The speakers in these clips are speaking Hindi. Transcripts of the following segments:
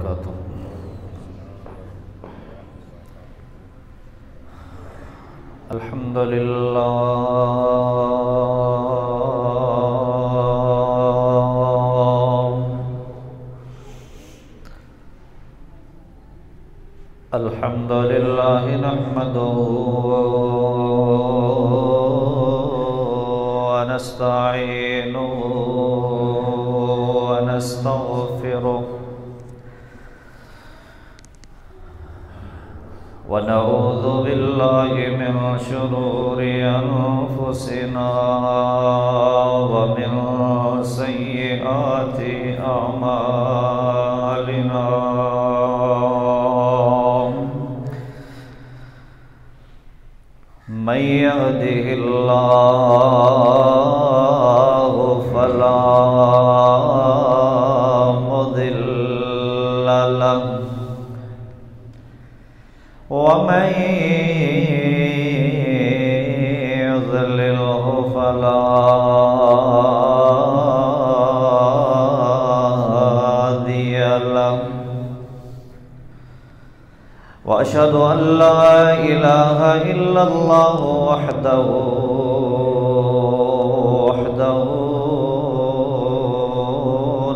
वबरकातुह। अल्हम्दुलिल्लाह नहमदुहु व नस्तईनुहु व नस्तगफिरुहु व नऊज़ु बिल्लाहि मिन शुरूरि अनफुसिना व मिन सय्यिआति अमालिना। मन यहदिहिल्लाहु फला मुदिल्ल लहु व मन युद्लिल्हु फला हादिय लहु। व अशहदु अन ला इलाहा इल्लल्लाहु वहदहु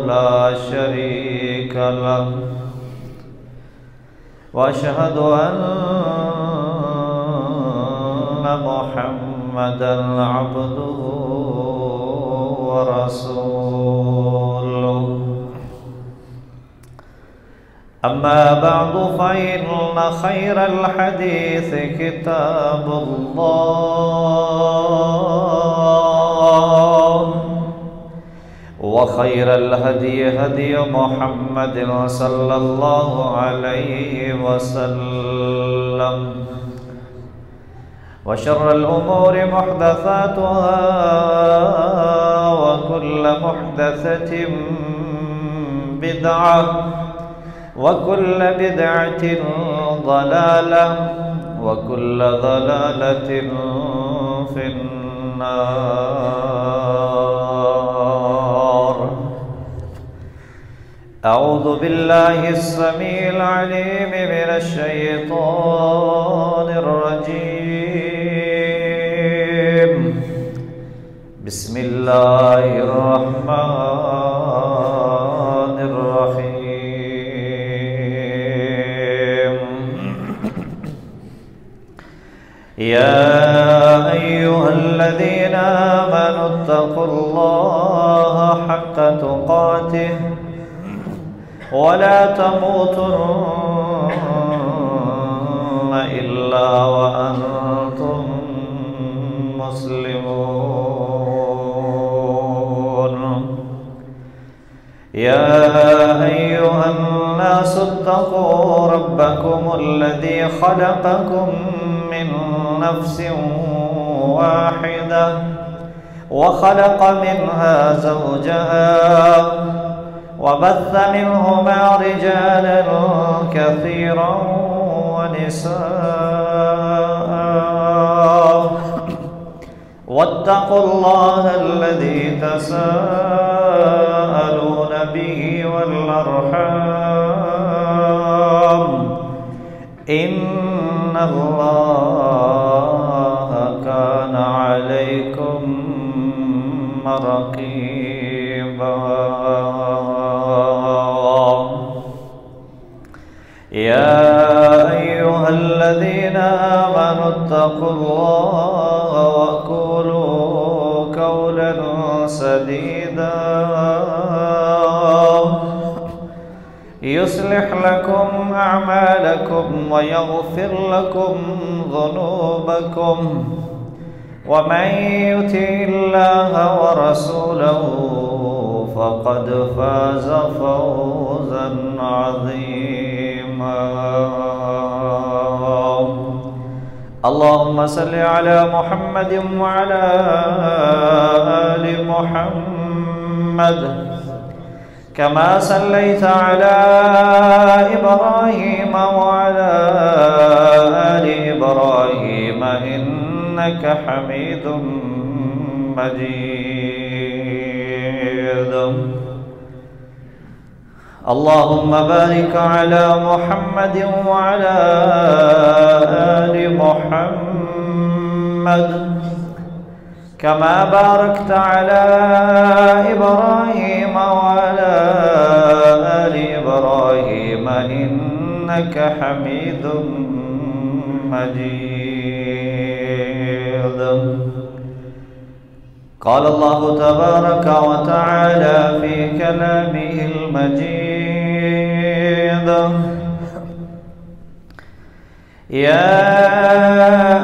ला शरीका लहु व अशहदु अन्न मुहम्मदन अब्दुहु व रसूलुहु। अम्मा बअदु फ़इन्न खैरल हदीस किताबुल्लाह व खैरल हदी हदी मुहम्मदिन सल्लल्लाहु अलैहि वसल्लम व शर्रल उमूरि मुहदसातुहा व कुल्लु मुहदसतिन बिदअह वकुल्ल बिदअतिन ज़लालह वकुल्ल ज़लालतिन फिन्नार। अऊज़ु बिल्लाहिस समीइल अलीम मिनश शैतानिर रजीम। बिस्मिल्लाहिर रहमानिर रहीम। या अय्युहल्लज़ीना आमनु इत्तक़ुल्लाहा हक़्क़ तुक़ातिह व ला तमूतुन्ना इल्ला व अंतुम मुस्लिमून। या अय्युहन्नासु इत्तक़ू रब्बकुमुल्लज़ी ख़लक़कुम मिन नफ्सिन वाहिदा व ख़लक़ मिन्हा ज़ौजहा व बस्स मिन्हुमा रिजालन कसीरन व निसाअ वत्तक़ुल्लाह अल्लज़ी तसाअलून बिही वल अर्हाम इन्नल्लाहा कान अलैकुम रक़ीबा। या अय्युहल्लज़ीना आमनु इत्तक़ुल्लाहा व क़ूलू क़ौलन सदीदा युस्लिह लकुम अअमालकुम व यग़फिर लकुम ज़ुनूबकुम व मन युतिइल्लाहा व रसूलहु फ़क़द फ़ाज़ फ़ौज़न अज़ीमा। अल्लाहुम्मा सल्लि अला मुहम्मदिन व अला आलि मुहम्मद कमा सल्लैता अला इब्राहीम व अला आलि इब्राहीम इन्नका हमीदुम मजीद। अल्लाहुम्म बारिक अला मुहम्मद व अला आलि मुहम्मद कमा बारकता अला इब्राहीम व अला आलि इब्राहीम इन्नका हमीदुम मजीद। क़ाल अल्लाहु तबारक व तआला फ़ी कलामिहिल मजीद या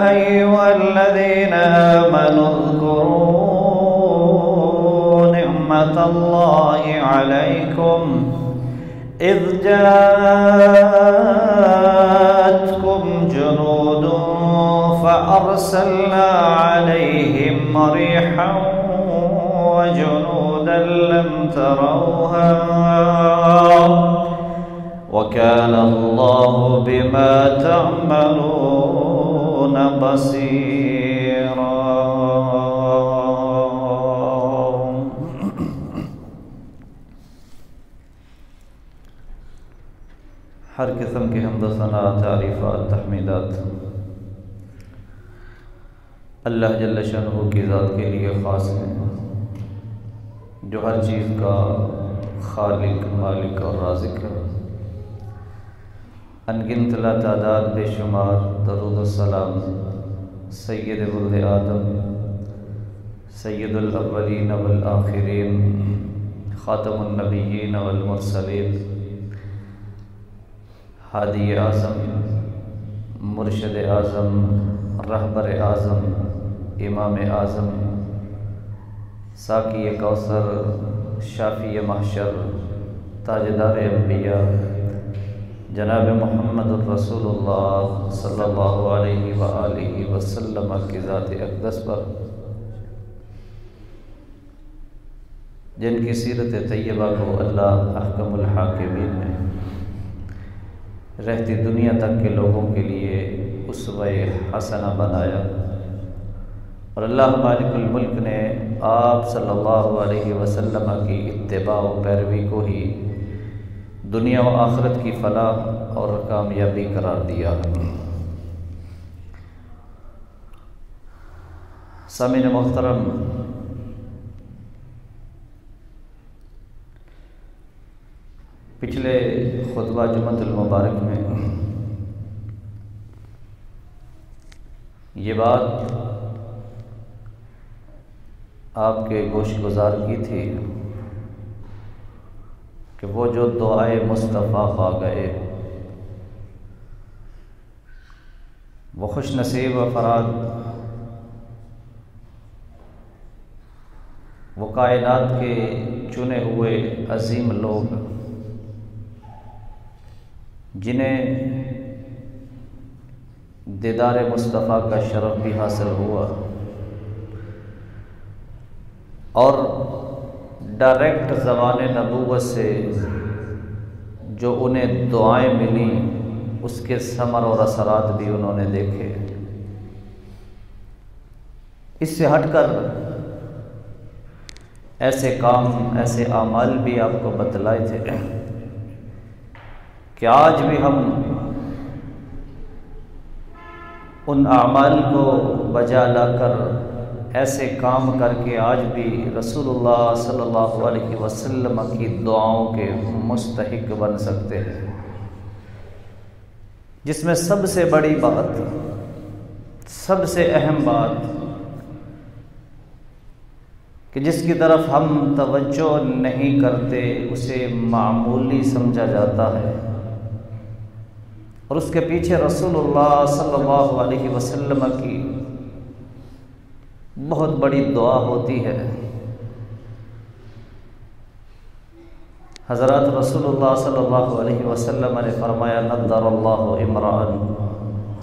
अय्युहल्लज़ीना आमनू उज़्कुरू निअमतल्लाहि अलैकुम इज़ जाअतकुम जुनूदुन फ़अरसलना अलैहिम रिहन व जुनूदन लम तरौहा व कान अल्लाहु बिमा तअमलून बसीरा। हर किस्म की हम्द सना तारीफ़ात तहमीदात अल्लाह जल्ल शअनुहु की ज़ात के लिए ख़ास है, जो हर चीज़ का खालिक, मालिक और राज़िक है। अनगिनत लातादाद बेशुमार दरूद व सलाम सय्यद वल्द आदम सय्यदुल अव्वलीन वल आखिरीन ख़ातमुन नबिय्यीन वल मुरसलीन हादी आज़म मुर्शिद आज़म रहबर आज़म इमाम आज़म साकी कौसर शाफ़ी महशर ताजदार अंबिया जनाब मुहम्मद रसूलुल्लाह सल्लल्लाहु अलैहि व आलिहि वसल्लम की ज़ात अक़दस पर, जिनकी सीरत तैयबा को अल्लाह अहकमुल हाकिमीन में रहती दुनिया तक के लोगों के लिए उसवे हसना बनाया, और अल्लाह मालिकुल मुल्क ने आप सल्लल्लाहु अलैहि वसल्लम की इत्तिबा व पैरवी को ही दुनिया व आखिरत की फलाह और कामयाबी करार दिया। सामीन मोहतरम, पिछले खुतबा जुम्मतुल मुबारक में ये बात आपके गोशगुजार की थी कि वो जो दुआए मुस्तफ़ा पा गए, वो खुश नसीब अफराद, वो कायनात के चुने हुए अजीम लोग जिन्हें दीदार मुस्तफ़ा का शरफ भी हासिल हुआ और डायरेक्ट ज़बान नबूवत से जो उन्हें दुआएं मिली उसके समर और असरात भी उन्होंने देखे। इससे हटकर ऐसे काम, ऐसे आमाल भी आपको बतलाए थे कि आज भी हम उन आमाल को बजा लाकर ऐसे काम करके आज भी रसूलुल्लाह सल्लल्लाहु अलैहि वसल्लम की दुआओं के मुस्तहिक बन सकते हैं, जिसमें सबसे बड़ी बात, सबसे अहम बात कि जिसकी तरफ हम तवज्जो नहीं करते उसे मामूली समझा जाता है, और उसके पीछे रसूलुल्लाह सल्लल्लाहु अलैहि वसल्लम की बहुत बड़ी दुआ होती है। हज़रत रसूलुल्लाह सल्लल्लाहु अलैहि वसल्लम ने फरमाया, नद्दरल्लाहु इमरान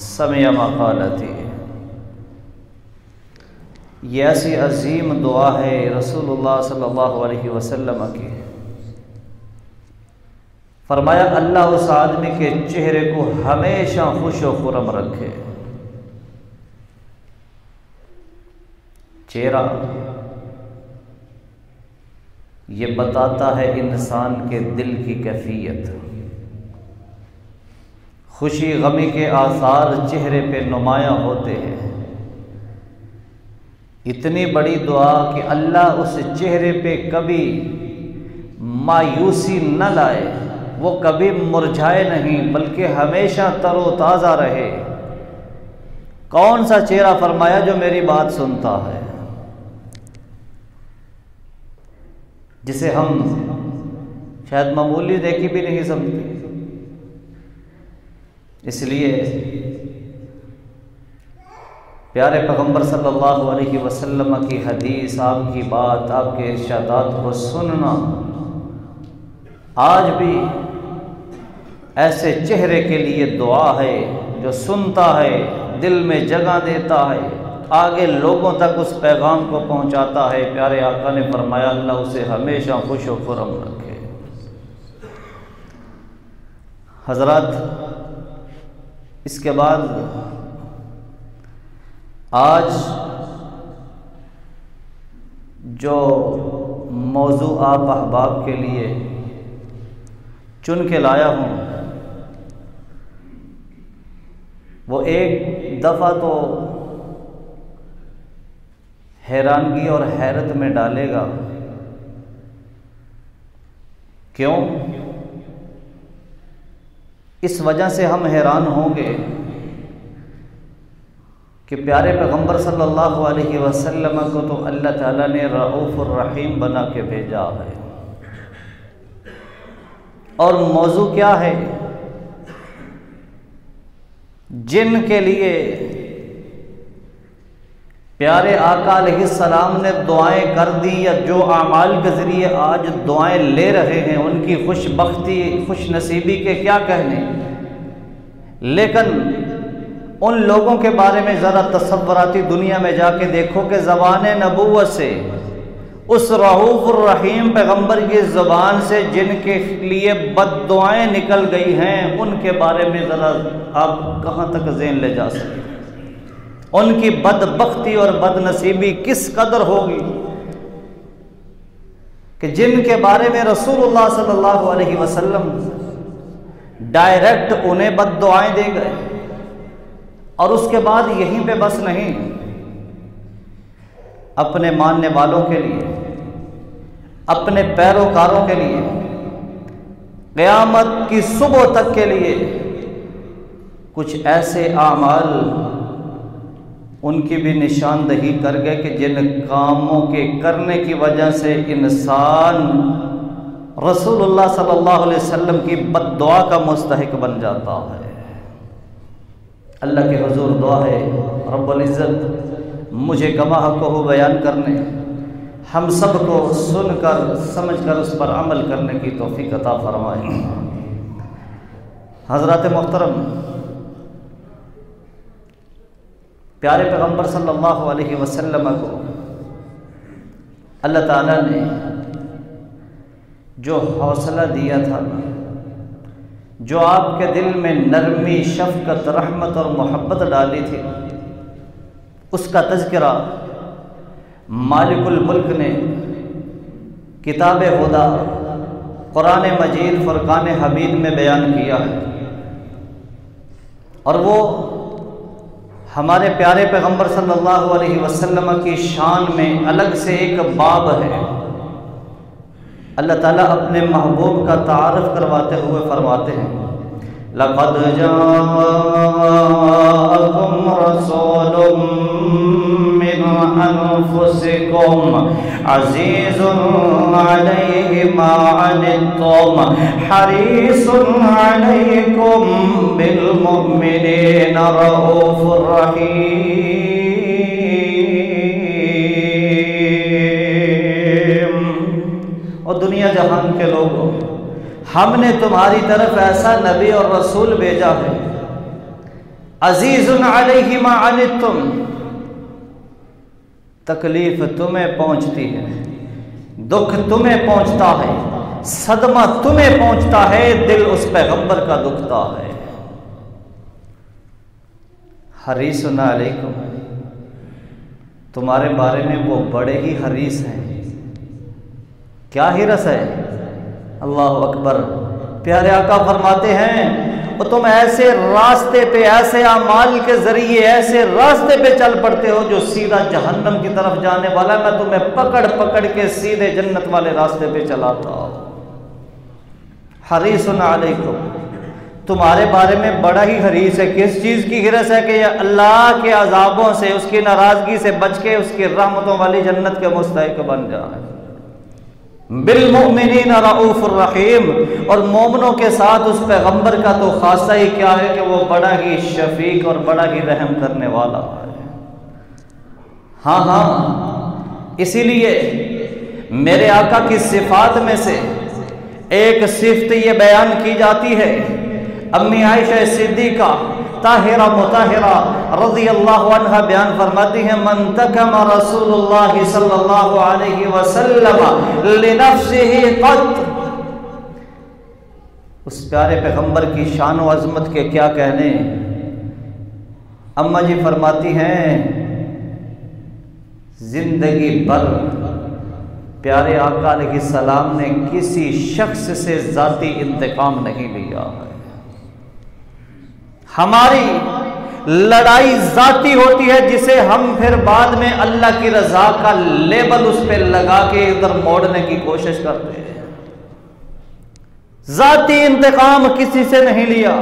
समिअ मक़ालती। ये ऐसी अजीम दुआ है रसूलुल्लाह सल्लल्लाहु अलैहि वसल्लम की। फरमाया, अल्लाह उस आदमी के चेहरे को हमेशा खुश व खुरम रखे। चेहरा ये बताता है इंसान के दिल की कैफियत। खुशी गमी के आसार चेहरे पे नुमायां होते हैं। इतनी बड़ी दुआ कि अल्लाह उस चेहरे पे कभी मायूसी न लाए, वो कभी मुरझाए नहीं, बल्कि हमेशा तरोताज़ा रहे। कौन सा चेहरा फरमाया जो मेरी बात सुनता है, जिसे हम शायद मामूली देखी भी नहीं समझते। इसलिए प्यारे पैगंबर सल्लल्लाहु अलैहि वसल्लम की हदीस, आपकी बात, आपके इरशादात को सुनना आज भी ऐसे चेहरे के लिए दुआ है जो सुनता है, दिल में जगह देता है, आगे लोगों तक उस पैगाम को पहुंचाता है। प्यारे आका ने फरमाया अल्लाह उसे हमेशा खुश व खुर्रम रखे। हजरत, इसके बाद आज जो मौजू आप अहबाब के लिए चुन के लाया हूँ, वो एक दफ़ा तो हैरानगी और हैरत में डालेगा। क्यों? इस वजह से हम हैरान होंगे कि प्यारे पैगंबर सल्लल्लाहु अलैहि वसल्लम को तो अल्लाह ताला ने रऊफ़ुर रहीम बना के भेजा है। और मौजू क्या है? जिनके लिए प्यारे आका अलैहिस्सलाम ने दुआएं कर दी, या जो आमाल के ज़रिए आज दुआएं ले रहे हैं, उनकी खुशबख्ती, खुश नसीबी के क्या कहने। लेकिन उन लोगों के बारे में ज़रा तसव्वुराती दुनिया में जाके देखो कि ज़बान नबूवत से, उस रऊफ़ुर रहीम पैगंबर की ज़बान से जिनके लिए बद्दुआएं निकल गई हैं, उनके बारे में ज़रा आप कहाँ तक ज़हन ले जा सकते। उनकी बदबख्ती और बदनसीबी किस कदर होगी कि जिनके बारे में रसूलुल्लाह सल्लल्लाहु अलैहि वसल्लम डायरेक्ट उन्हें बद्दुआएं दे गए। और उसके बाद यहीं पे बस नहीं, अपने मानने वालों के लिए, अपने पैरोकारों के लिए, क़यामत की सुबह तक के लिए कुछ ऐसे आमाल उनकी भी निशानदही कर गए कि जिन कामों के करने की वजह से इंसान रसूलुल्लाह सल्लल्लाहु अलैहि वसल्लम की बद्दुआ का मुस्तहिक बन जाता है। अल्लाह के हुजूर दुआ है रब्बुल इज़्ज़त मुझे गवाह को बयान करने, हम सब को सुनकर समझकर उस पर अमल करने की तौफीक अता फरमाए। हज़रात मोहतरम, प्यारे पैगंबर सल्लल्लाहु अलैहि वसल्लम को अल्लाह ताला ने जो हौसला दिया था, जो आपके दिल में नरमी, शफ़क़त, रहमत और मोहब्बत डाली थी, उसका तज़किरा मालिकुल मुल्क ने किताब हुदा, कुरान मजीद, फुरकान हमीद में बयान किया है। और वो हमारे प्यारे पैगंबर सल्लल्लाहु अलैहि वसल्लम की शान में अलग से एक बाब है। अल्लाह ताला अपने महबूब का तारुफ करवाते हुए फरमाते हैं, लक़द जाअकुम रसूलुम मिन अनफुसिकुम अज़ीज़ुन अलैहि मा अनित्तुम हरीसुन अलैकुम बिल मुमिनीना रऊफ़ुर रहीम। और दुनिया जहान के लोगों, हमने तुम्हारी तरफ ऐसा नबी और रसूल भेजा है, अजीजुन अलैहि मा अनित्तुम, तकलीफ तुम्हें पहुंचती है, दुख तुम्हें पहुंचता है, सदमा तुम्हें पहुंचता है, दिल उस पैगंबर का दुखता है। हरीसुन अलैकुम, तुम्हारे बारे में वो बड़े ही हरीस हैं क्या हिरस है। अल्लाह अकबर। प्यारे आका फरमाते हैं वो तुम ऐसे रास्ते पे, ऐसे अमाल के जरिए ऐसे रास्ते पे चल पड़ते हो जो सीधा जहन्नम की तरफ जाने वाला है, मैं तुम्हें पकड़ पकड़ के सीधे जन्नत वाले रास्ते पे चलाता हूं। हरीसुन अलैकुम, तुम्हारे बारे में बड़ा ही हरीस है। किस चीज़ की हिरस है कि अल्लाह के अजाबों से, उसकी नाराजगी से बच के उसकी रहमतों वाली जन्नत के मुस्तहिक बन जाए। बिलमुमिनीन रऊफुर रहीम, और मोमनों के साथ उस पैगंबर का तो खासा ही क्या है कि वो बड़ा ही शफीक और बड़ा ही रहम करने वाला है। हाँ हाँ, इसीलिए मेरे आका की सिफात में से एक सिफ्त ये बयान की जाती है। अम्मी आयशा सिद्दीका ताहिरा मुताहिरा रज़ियल्लाहु अन्हा बयान फरमाती हैं, मन तकमा रसूलुल्लाह सल्लल्लाहु अलैहि वसल्लम लिनफ्सिही क़त। उस प्यारे पैगंबर की शान व अज़मत के क्या कहने। अम्मा जी फरमाती हैं, जिंदगी भर प्यारे आका अलैहिस्सलाम ने किसी शख्स से जाती इंतकाम नहीं लिया है। हमारी लड़ाई जाती होती है जिसे हम फिर बाद में अल्लाह की रजा का लेबल उस पर लगा के इधर मोड़ने की कोशिश करते हैं। जाती इंतकाम किसी से नहीं लिया,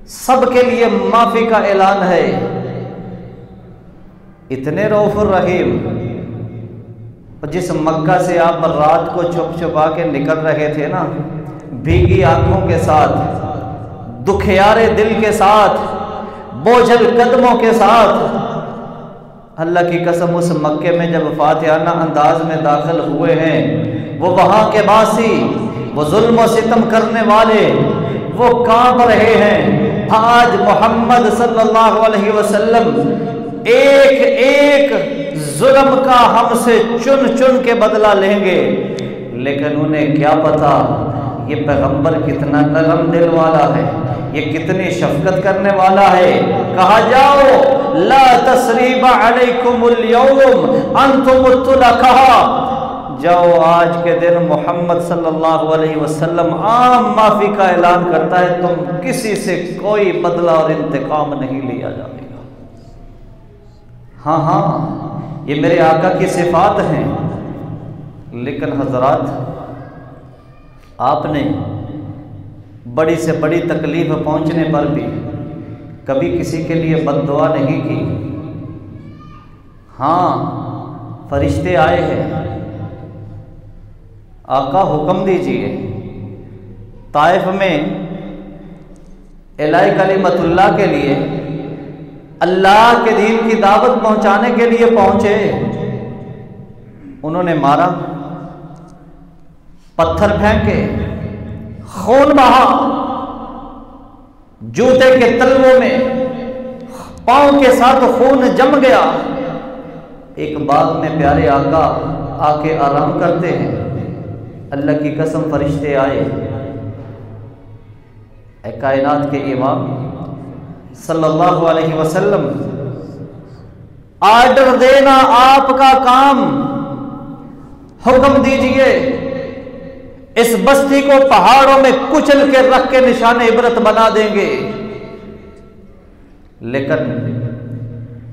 सबके लिए माफी का ऐलान है। इतने रऊफुर रहीम, जिस मक्का से आप रात को छुप छुपा के निकल रहे थे ना, भीगी आंखों के साथ, दुखियारे दिल के साथ, बोझल कदमों के साथ, अल्लाह की कसम उस मक्के में जब फातिहाना अंदाज में दाखिल हुए हैं, वो वहां के बासी, वो जुल्म और सितम करने वाले, वो कांप रहे हैं। आज मोहम्मद सल्लल्लाहु अलैहि वसल्लम एक एक जुल्म का हमसे चुन चुन के बदला लेंगे, लेकिन उन्हें क्या पता ये पैगंबर कितना नरम दिल वाला है, ये कितनी शफकत करने वाला है। कहा जाओ ला तसरीबा अलैकुमुल यौम अंतुमुत तुलक़ा, जाओ आज के दिन मोहम्मद सल्लल्लाहु अलैहि वसल्लम आम माफी का ऐलान करता है, तुम किसी से कोई बदला और इंतकाम नहीं लिया जाएगा। हाँ हाँ, ये मेरे आका की सिफात हैं। लेकिन हजरात, आपने बड़ी से बड़ी तकलीफ पहुंचने पर भी कभी किसी के लिए बद्दुआ नहीं की। हाँ, फरिश्ते आए हैं, आका हुक्म दीजिए। ताइफ में इलाही कलिमतुल्लाह के लिए, अल्लाह के दीन की दावत पहुंचाने के लिए पहुंचे। उन्होंने मारा, पत्थर फेंके, खून बहा, जूते के तलवों में पांव के साथ खून जम गया। एक बाग में प्यारे आका आके आराम करते हैं। अल्लाह की कसम फरिश्ते आए, कायनात के इमाम सल्लल्लाहु अलैहि वसल्लम, आर्डर देना आपका काम, हुक्म दीजिए इस बस्ती को पहाड़ों में कुचल के रख के निशान इबरत बना देंगे। लेकिन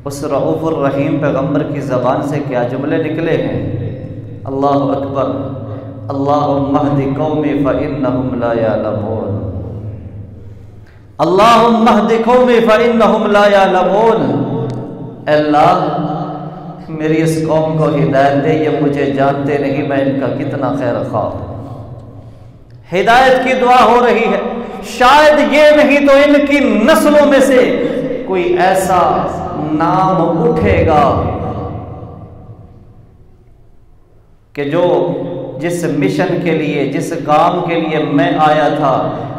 उस रऊफुर रहीम पैगंबर की ज़बान से क्या जुमले निकले हैं। अल्लाहु अकबर, अल्लाहुम्मा हदी कौमी फ़इन्नहुम ला यअलमून, अल्लाहुम्मा हदी कौमी फ़इन्नहुम ला यअलमून। अल्लाह मेरी इस कौम को हिदायत दे, ये मुझे जानते नहीं मैं इनका कितना खैर ख्वाह हूं। हिदायत की दुआ हो रही है। शायद ये नहीं तो इनकी नस्लों में से कोई ऐसा नाम उठेगा कि जो जिस मिशन के लिए, जिस काम के लिए मैं आया था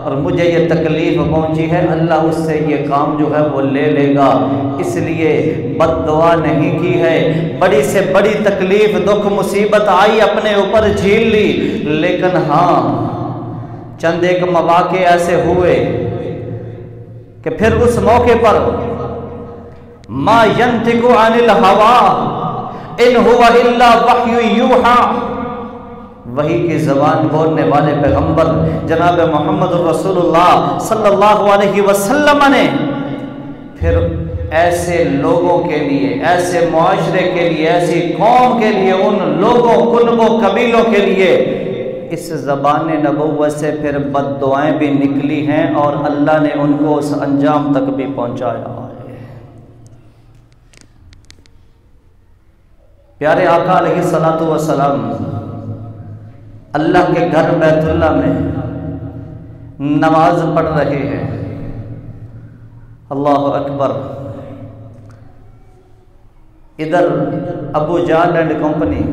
और मुझे ये तकलीफ पहुंची है, अल्लाह उससे ये काम जो है वो ले लेगा। इसलिए बद्दुआ नहीं की है। बड़ी से बड़ी तकलीफ, दुख, मुसीबत आई, अपने ऊपर झेल ली। लेकिन हाँ, चंद एक मौके ऐसे हुए कि फिर उस मौके पर मा यंतिकु अनिल हवा इन हुवा इल्ला वह्यु यूहा, वही की ज़बान बोलने वाले पैगंबर जनाब मोहम्मद रसूलुल्लाह सल्लल्लाहु अलैहि वसल्लम ने फिर ऐसे लोगों के लिए, ऐसे मुआशरे के लिए, ऐसी कौम के लिए, उन लोगों कुनबों कबीलों के लिए इस ज़बान नबुव्वत से फिर बद्दुआएं भी निकली हैं और अल्लाह ने उनको उस अंजाम तक भी पहुंचाया है। प्यारे आका अलैहिस्सलातु वस्सलाम अल्लाह के घर बैतुल्लाह में नमाज पढ़ रहे हैं। अल्लाह अकबर। इधर अबू जाल एंड कंपनी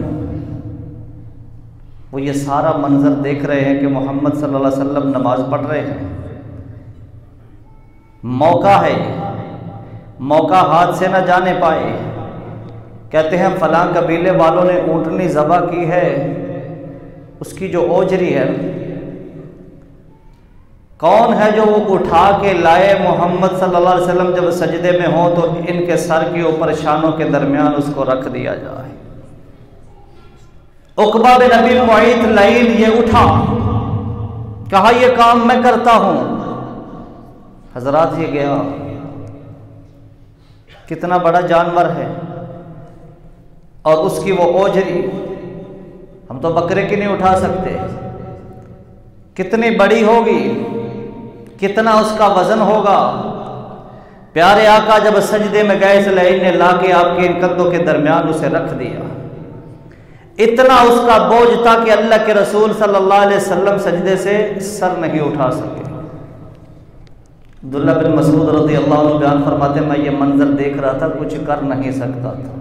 वो ये सारा मंजर देख रहे हैं कि मोहम्मद सल्लल्लाहु अलैहि वसल्लम नमाज पढ़ रहे हैं। मौका है, मौका हाथ से न जाने पाए। कहते हैं फलां कबीले वालों ने ऊँटनी ज़बा की है, उसकी जो ओजरी है कौन है जो वो उठा के लाए मोहम्मद सल्लल्लाहु अलैहि वसल्लम जब सजदे में हो तो इनके सर के ऊपर शानों के दरमियान उसको रख दिया जाए। उकबा बिन अबी मुअय्यिद लाइन ये उठा, कहा ये काम मैं करता हूं। हजरात ये गया, कितना बड़ा जानवर है और उसकी वो ओजरी, हम तो बकरे की नहीं उठा सकते, कितनी बड़ी होगी, कितना उसका वजन होगा। प्यारे आका जब सजदे में गए इस लाइन ने लाके आपके इन कंधों के दरमियान उसे रख दिया। इतना उसका बोझ था कि अल्लाह के रसूल सल्लल्लाहु अलैहि वसल्लम सजदे से सर नहीं उठा सके। अब्दुल्लाह बिन मसूद रज़ी अल्लाह अन्हु बयान फरमाते, मैं ये मंजर देख रहा था, कुछ कर नहीं सकता था।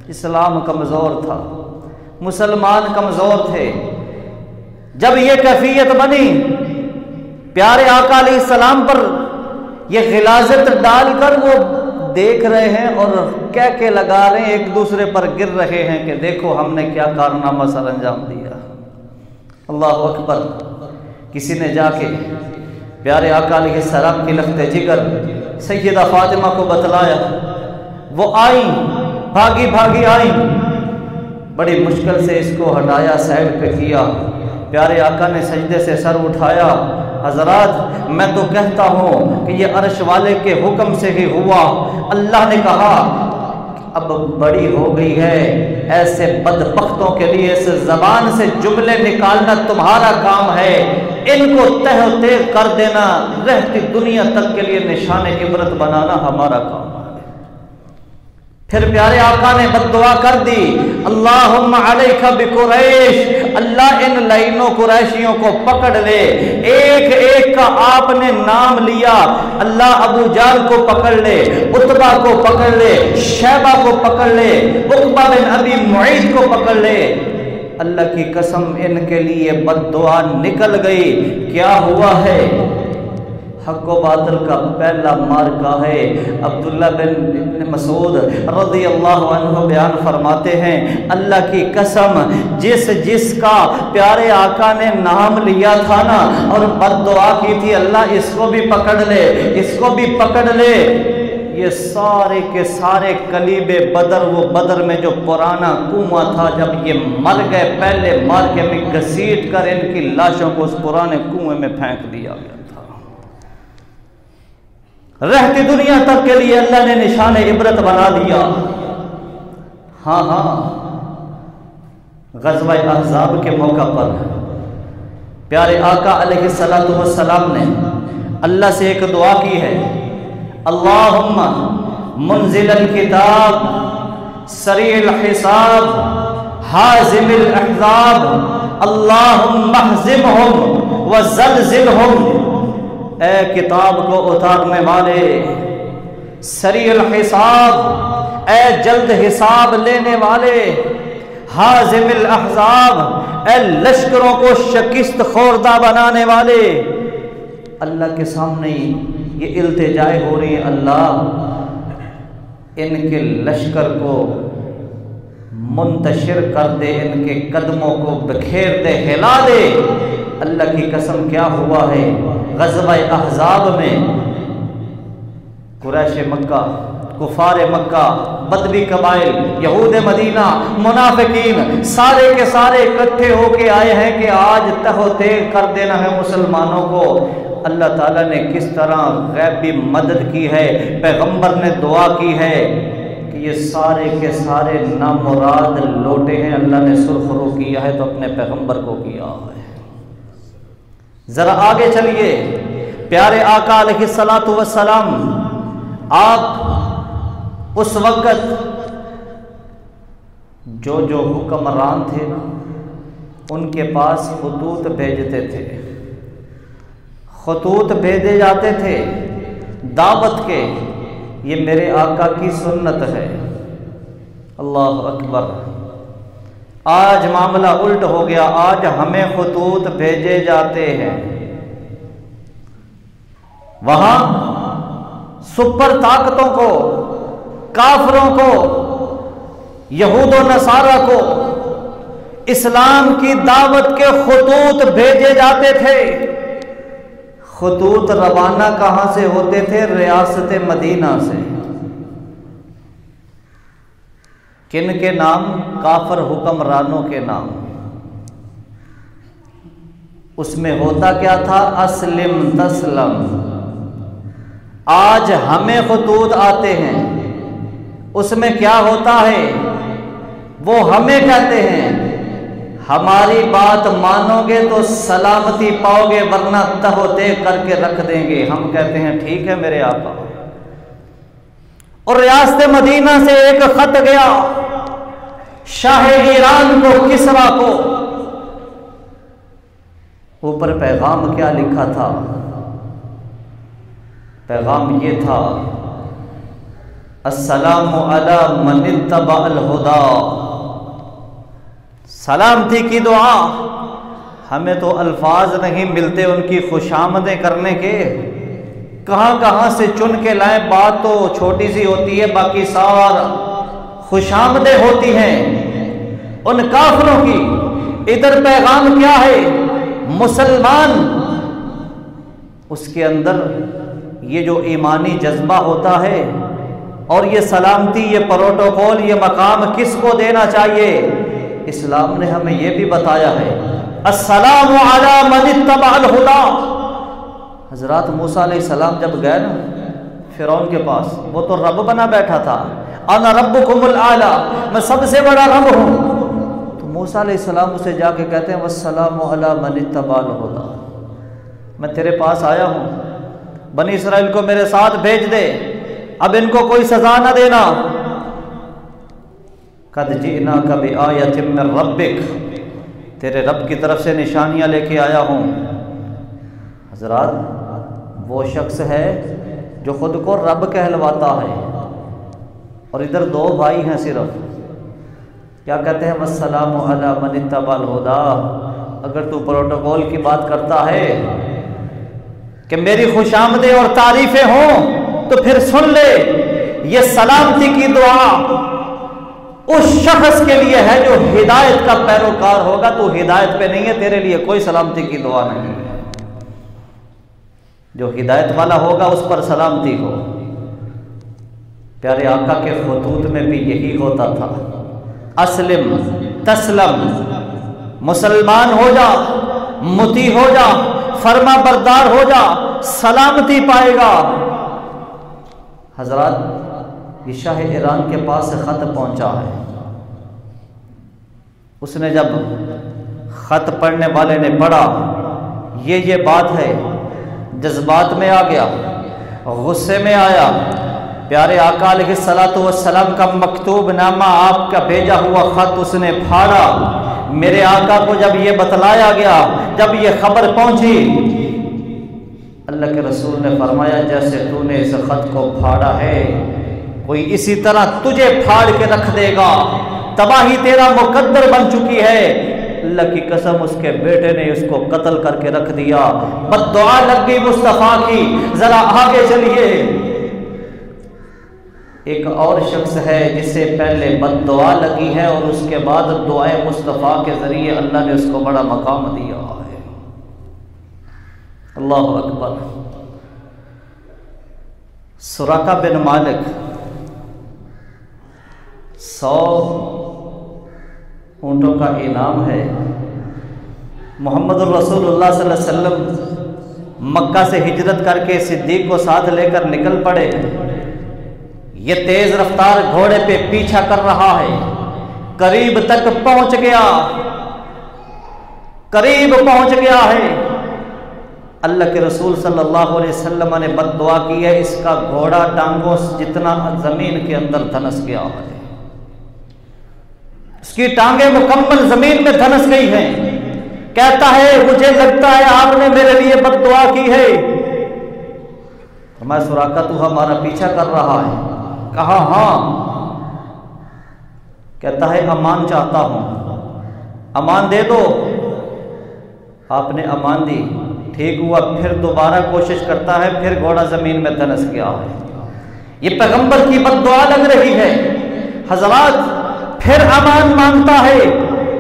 इस्लाम कमज़ोर था, मुसलमान कमज़ोर थे। जब ये कैफियत बनी, प्यारे आका अलैहिस्सलाम पर ये गिलाज़त डालकर वो देख रहे हैं और कह के लगा रहे हैं, एक दूसरे पर गिर रहे हैं कि देखो हमने क्या कारनामा सर अंजाम दिया। अल्लाह अकबर। किसी ने जाके प्यारे आका अलैहिस्सलाम की लख्ते जिगर सैयदा फातिमा को बतलाया। वो आई, भागी भागी आई, बड़ी मुश्किल से इसको हटाया, साइड पे किया। प्यारे आका ने सजदे से सर उठाया। हजरात मैं तो कहता हूँ कि ये अर्श वाले के हुक्म से ही हुआ। अल्लाह ने कहा अब बड़ी हो गई है, ऐसे बदबख्तों के लिए इस जबान से जुमले निकालना तुम्हारा काम है, इनको तह तेह कर देना, रहती दुनिया तक के लिए निशान इबरत बनाना हमारा काम है। फिर प्यारे आका ने बद्दुआ कर दी, अल्लाहुम्मा अलैका बिकुरैश, अल्लाह इन लाइनों कुरैशियों को पकड़ ले। एक एक का आपने नाम लिया, अल्लाह अबू जाल को पकड़ ले, उतबा को पकड़ ले, शैबा को पकड़ ले, उकबा बिन अबी मुअय्यिद को पकड़ ले। अल्लाह की कसम इनके लिए बद्दुआ निकल गई। क्या हुआ है? हक व बातिल का पहला मार्का है। अब्दुल्ला बिन मसूद रज़ी अल्लाह अन्हु बयान फरमाते हैं, अल्लाह की कसम जिसका प्यारे आका ने नाम लिया था ना और बद्दुआ की थी, अल्लाह इसको भी पकड़ ले, इसको भी पकड़ ले। ये सारे के सारे कलीबे बदर, वो बदर में जो पुराना कुआं था, जब ये मर गए पहले मार के में घसीट कर इनकी लाशों को उस पुराने कुएं में फेंक दिया गया। रहती दुनिया तक के लिए अल्लाह ने निशान इबरत बना दिया। हाँ हाँ, ग़ज़वा अहज़ाब के मौका पर प्यारे आका अलैहिस्सलातु वस्सलाम ने अल्लाह से एक दुआ की है, अल्लाहुम्मा मुनज़िलल किताब सरीअल हिसाब हाज़िमिल अहज़ाब अल्लाहुम्मा हज़िमहुम व ज़लज़िलहुम। ए किताब को उतारने वाले, सरीअल हिसाब, ए जल्द हिसाब लेने वाले, हाज़िमिल अहज़ाब, ए लश्करों को शिकस्त खोरदा बनाने वाले। अल्लाह के सामने ये इल्तिजाएं हो रही है, अल्लाह इनके लश्कर को मुंतशिर कर दे, इनके कदमों को बिखेर दे, हिला दे। अल्लाह की कसम क्या हुआ है? ग़ज़वा अहज़ाब में कुरैश मक्का, कुफार मक्का बदवी कबाइल, यहूद मदीना, मुनाफिकीन, सारे के सारे इकट्ठे होके आए हैं कि आज तहोते कर देना है मुसलमानों को। अल्लाह ताला ने किस तरह गैबी मदद की है, पैगंबर ने दुआ की है कि ये सारे के सारे नामुराद लौटे हैं। अल्लाह ने सुरखरू किया है तो अपने पैगंबर को किया है। जरा आगे चलिए, प्यारे आका अलैहिस्सलातु वस्सलाम, आप उस वक़्त जो जो हुक्मरान थे ना, उनके पास खतूत भेजते थे, खतूत भेजे जाते थे दावत के। ये मेरे आका की सुन्नत है। अल्लाह अकबर। आज मामला उल्ट हो गया, आज हमें खतूत भेजे जाते हैं। वहां सुपर ताकतों को, काफरों को, यहूद और नसारा को इस्लाम की दावत के खतूत भेजे जाते थे। खतूत रवाना कहां से होते थे? रियासत मदीना से। किन के नाम? काफर हुक्मरानों के नाम। उसमें होता क्या था? अस्लिम तस्लम। आज हमें खतूत आते हैं, उसमें क्या होता है? वो हमें कहते हैं हमारी बात मानोगे तो सलामती पाओगे, वरना तहोते करके रख देंगे। हम कहते हैं ठीक है मेरे आका। और रियासत मदीना से एक खत गया शाह ईरान को, किसरा को। ऊपर पैगाम क्या लिखा था? पैगाम ये था, अस्सलामु अला मन इत्तबअल हुदा। सलामती की दुआ। हमें तो अल्फाज नहीं मिलते उनकी खुशामदें करने के। कहां कहां से चुन के लाए। बात तो छोटी सी होती है, बाकी सारा खुशामदें होती हैं उन काफिरों की। इधर पैगाम क्या है? मुसलमान, उसके अंदर ये जो ईमानी जज्बा होता है और ये सलामती, ये प्रोटोकॉल, ये मकाम किसको देना चाहिए? इस्लाम ने हमें यह भी बताया है, अस्सलामु अला मन इत्तबअल हुदा। हजरत मूसा अलैहिस्सलाम जब गए ना फिरौन के पास, वो तो रब बना बैठा था, अना रब्बुकुमुल आला, मैं सबसे बड़ा रब हूं। तो मूसा अलैहिस्सलाम उसे जाके कहते हैं वस्सलामु अला मन इत्तबअल हुदा, मैं तेरे पास आया हूं, बनी इसराइल को मेरे साथ भेज दे, अब इनको कोई सजा ना देना। कद जिनाका बिआयतिम मिन रब्बिक, तेरे रब की तरफ से निशानियां लेके आया हूं। हजरात, वो शख्स है जो खुद को रब कहलवाता है और इधर दो भाई हैं सिर्फ। क्या कहते हैं? वस्सलामु अला मन इत्तबअल हुदा। अगर तू प्रोटोकॉल की बात करता है कि मेरी खुशामदें और तारीफें हों तो फिर सुन ले, ये सलामती की दुआ उस शख्स के लिए है जो हिदायत का पैरोकार होगा। तू हिदायत पे नहीं है, तेरे लिए कोई सलामती की दुआ नहीं है। जो हिदायत वाला होगा उस पर सलामती हो। प्यारे आका के खतूत में भी यही होता था, अस्लिम तस्लम, मुसलमान हो जा, मुती हो जा, फर्मा बरदार हो जा, सलामती पाएगा। हजरत, ये शाह ईरान के पास से खत पहुंचा है। उसने जब खत पढ़ने वाले ने पढ़ा, ये बात है, जज्बात में आ गया, गुस्से में आया। प्यारे आका अलैहिस्सलातु वस्सलाम का मकतूब नामा, आपका भेजा हुआ खत उसने फाड़ा। मेरे आका को जब ये बतलाया गया, जब ये खबर पहुंची, अल्लाह के रसूल ने फरमाया जैसे तूने इस खत को फाड़ा है, कोई इसी तरह तुझे फाड़ के रख देगा। तबाही तेरा मुकद्दर बन चुकी है। अल्लाह की कसम, उसके बेटे ने उसको कत्ल करके रख दिया। बद्दुआ लग गई मुस्तफ़ा की। जरा आगे चलिए, एक और शख्स है जिसे पहले बद्दुआ लगी है और उसके बाद दुआए मुस्तफ़ा के जरिए अल्लाह ने उसको बड़ा मकाम दिया है। अल्लाह अकबर। सुराका बिन मालिक 100 ऊँटों का इनाम है। मोहम्मद रसूलुल्लाह सल्लल्लाहु अलैहि वसल्लम मक्का से हिजरत करके सिद्दीक को साथ लेकर निकल पड़े। ये तेज रफ्तार घोड़े पे पीछा कर रहा है, करीब तक पहुंच गया, करीब पहुंच गया है। अल्लाह के रसूल सल्लल्लाहु अलैहि वसल्लम ने बद्दुआ की है, इसका घोड़ा टांगों जितना जमीन के अंदर धंस गया है, उसकी टांगें मुकम्मल जमीन में धंस गई हैं। कहता है मुझे लगता है आपने मेरे लिए बद्दुआ की है। मैं सुराका तू हमारा पीछा कर रहा है? कहा हाँ। कहता है अमान चाहता हूं, अमान दे दो। आपने अमान दी, ठीक हुआ। फिर दोबारा कोशिश करता है, फिर घोड़ा जमीन में धंस गया है। ये पैगंबर की बद्दुआ लग रही है। हजरात फिर अमान मांगता है,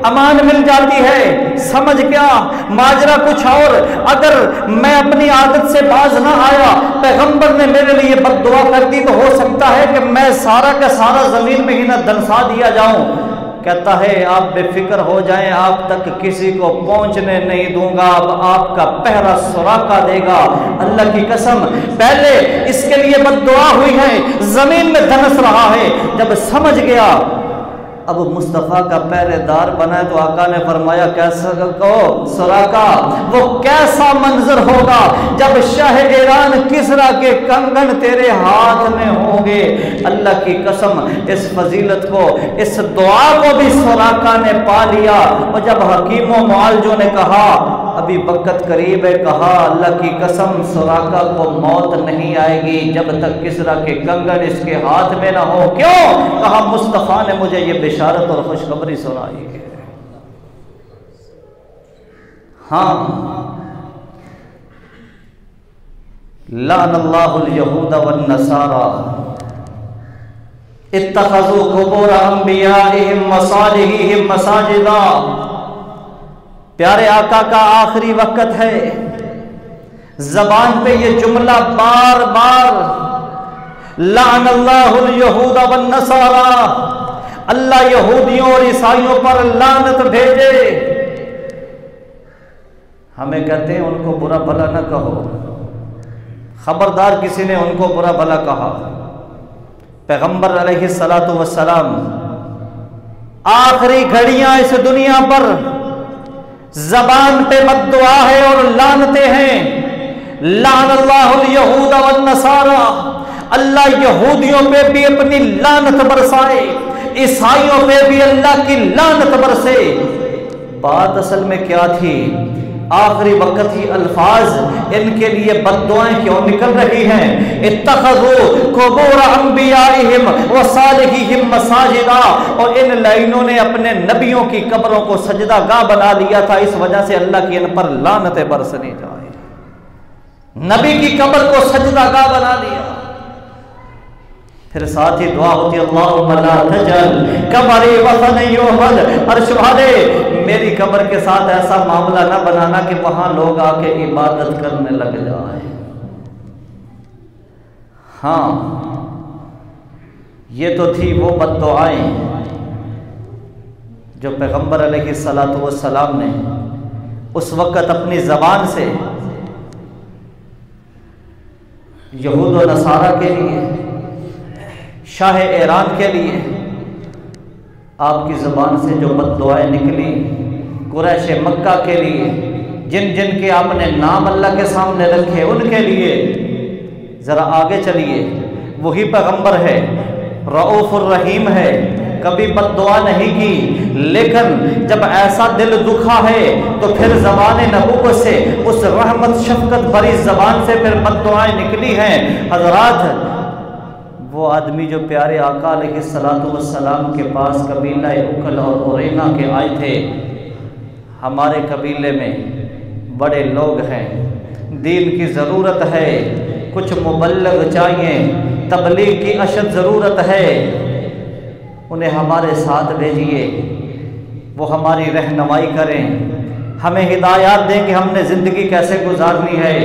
अमान मिल जाती है। समझ गया माजरा कुछ और, अगर मैं अपनी आदत से बाज ना आया, पैगंबर ने मेरे लिए बद्दुआ कर दी, तो हो सकता है कि मैं सारा का सारा जमीन में ही ना धंसा दिया जाऊं। कहता है आप बेफिक्र हो जाएं, आप तक किसी को पहुंचने नहीं दूंगा, अब आपका पहरा सुराका देगा। अल्लाह की कसम, पहले इसके लिए बद्दुआ हुई है, जमीन में धंस रहा है। जब समझ गया अब मुस्तफ़ा का पहरेदार बना है, तो आका ने फरमाया कैसा कहो सुराका, वो कैसा मंजर होगा जब शाह ईरान किसरा के कंगन तेरे हाथ में होंगे। अल्लाह की कसम, इस फजीलत को, इस दुआ को भी सुराका ने पा लिया। और जब हकीमों मुआलजों ने कहा अभी वक़्त करीब है, कहा अल्लाह की कसम सुराका को मौत नहीं आएगी जब तक किसरा के कंगन इसके हाथ में ना हो। क्यों? कहा मुस्तफ़ा ने मुझे ये बिशारत और खुशखबरी सुनाई है। हाँ, लानल्लाहुल यहूदा वन नसारा इत्तखज़ू कुबूर अंबियाइहिम मसाजिदिहिम मसाजिदा। प्यारे आका का आखिरी वक्त है, जबान पे ये जुमला बार बार, लानल्लाहुल यहूदा वन नसारा, अल्लाह यहूदियों और ईसाइयों पर लानत भेजे। हमें कहते हैं उनको बुरा भला न कहो, खबरदार किसी ने उनको बुरा भला कहा। पैगंबर अलैहिस्सलातु वस्सलाम आखिरी घड़ियां इस दुनिया पर जबान पे बद्दुआ है और लानते हैं। लानल्लाहुल यहूदा वन नसारा, अल्लाह यहूदियों पे भी अपनी लानत बरसाए, ईसाइयों पे भी अल्लाह की लानत बरसे। बात असल में क्या थी? आखिरी वक्त ही अल्फाज इनके लिए बद्दुआएं क्यों निकल रही हैं? इत्तखज़ू कुबूर अंबियाइहिम व सालिहिहिम मसाजिदा। और इन लाइनों ने अपने नबियों की कब्रों को सजदा गाह बना लिया था, इस वजह से अल्लाह की इन पर लानतें बरसने जाए। नबी की कब्र को सजदा गाह बना लिया। फिर साथ ही दुआ होती अल्लाहुम्मा ला तजअल कब्री वसन युअबद। अर्श वाले, मेरी कब्र के साथ ऐसा मामला ना बनाना कि वहां लोग आके इबादत करने लग जाए। हाँ, ये तो थी वो बद्दुआएं जो पैगंबर अलैहिस्सलातु वस्सलाम ने उस वक़्त अपनी ज़बान से यहूद व नसारा के लिए, शाह ईरान के लिए, आपकी ज़बान से जो बद्दुआएं निकली कुरैश मक्का के लिए, जिन जिन के आपने नाम अल्लाह के सामने रखे उनके लिए। ज़रा आगे चलिए, वही पैगंबर है, रऊफ़ुर रहीम है, कभी बद्दुआ नहीं की। लेकिन जब ऐसा दिल दुखा है तो फिर ज़बान नबूवत से, उस रहमत शफ़क़त भरी ज़बान से फिर बद्दुआएं निकली हैं। हज़रात, वो आदमी जो प्यारे आका अलैहिस्सलातु वस्सलाम के पास कबीला उकल और उरैना के आए थे, हमारे कबीले में बड़े लोग हैं, दीन की ज़रूरत है, कुछ मुबल्लिग चाहिए, तबलीग की अशद ज़रूरत है, उन्हें हमारे साथ भेजिए, वो हमारी रहनुमाई करें, हमें हिदायत दें कि हमने ज़िंदगी कैसे गुजारनी है।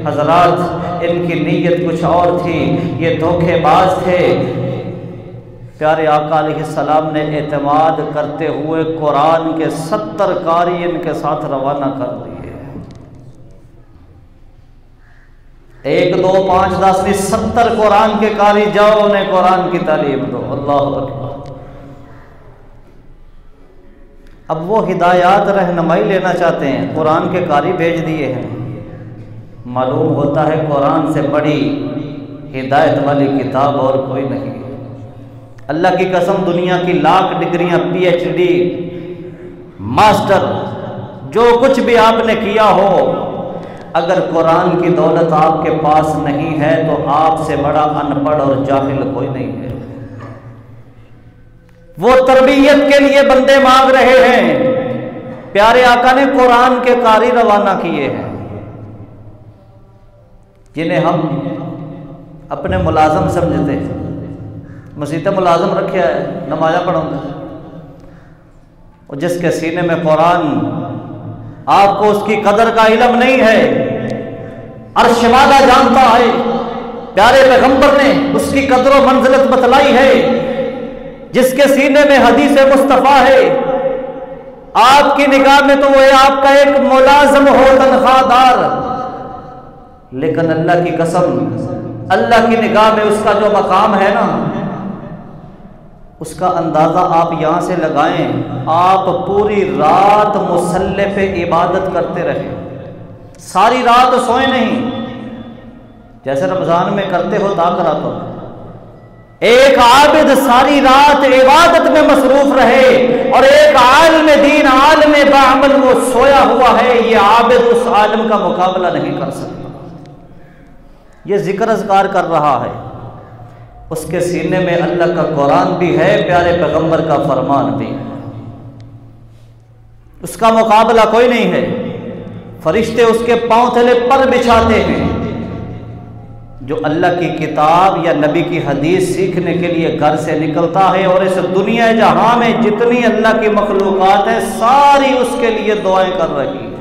हज़रात, इनकी नीयत कुछ और थी, ये धोखेबाज थे। प्यारे आका अलैहिस्सलाम ने एतमाद करते हुए कुरान के 70 कारी इनके साथ रवाना कर दिए। 1, 2, 5, 10 नहीं 70 कुरान के कारी, जाओ उन्हें कुरान की तालीम दो। अल्लाह अकबर। अब वो हिदायत रहनुमाई लेना चाहते हैं, कुरान के कारी भेज दिए हैं। मालूम होता है कुरान से बड़ी हिदायत वाली किताब और कोई नहीं। अल्लाह की कसम, दुनिया की लाख डिग्रियां, PhD, मास्टर, जो कुछ भी आपने किया हो, अगर कुरान की दौलत आपके पास नहीं है तो आपसे बड़ा अनपढ़ और जाहिल कोई नहीं है। वो तरबियत के लिए बंदे मांग रहे हैं, प्यारे आका ने कुरान के कारी रवाना किए हैं, जिन्हें हम अपने मुलाजम समझते हैं। मसीत मुलाजम रखा है, नमाजा पढ़ाऊंगा, और जिसके सीने में कुरान, आपको उसकी कदर का इल्म नहीं है, अर्श वाला जानता है, प्यारे पैगंबर ने उसकी कदर व मंजिलत बतलाई है। जिसके सीने में हदीस मुस्तफ़ा है, आपकी निगाह में तो वो आपका एक मुलाजम हो, तनख्वाहदार, लेकिन अल्लाह की कसम, अल्लाह की निगाह में उसका जो मकाम है ना, उसका अंदाज़ा आप यहाँ से लगाएं। आप पूरी रात मुसल्ले पे इबादत करते रहे, सारी रात सोए नहीं, जैसे रमज़ान में करते हो ताकरा। तो एक आबिद सारी रात इबादत में मसरूफ रहे और एक आलिम दीन, आलिम बाअमल वो सोया हुआ है, ये आबिद उस आलिम का मुकाबला नहीं कर सकता। ये जिक्र अज़कार कर रहा है, उसके सीने में अल्लाह का कुरान भी है, प्यारे पैगंबर का फरमान भी है, उसका मुकाबला कोई नहीं है। फरिश्ते उसके पांव तले पर बिछाते हैं। जो अल्लाह की किताब या नबी की हदीस सीखने के लिए घर से निकलता है और इस दुनिया जहां में जितनी अल्लाह की मखलूकात है, सारी उसके लिए दुआएं कर रही है।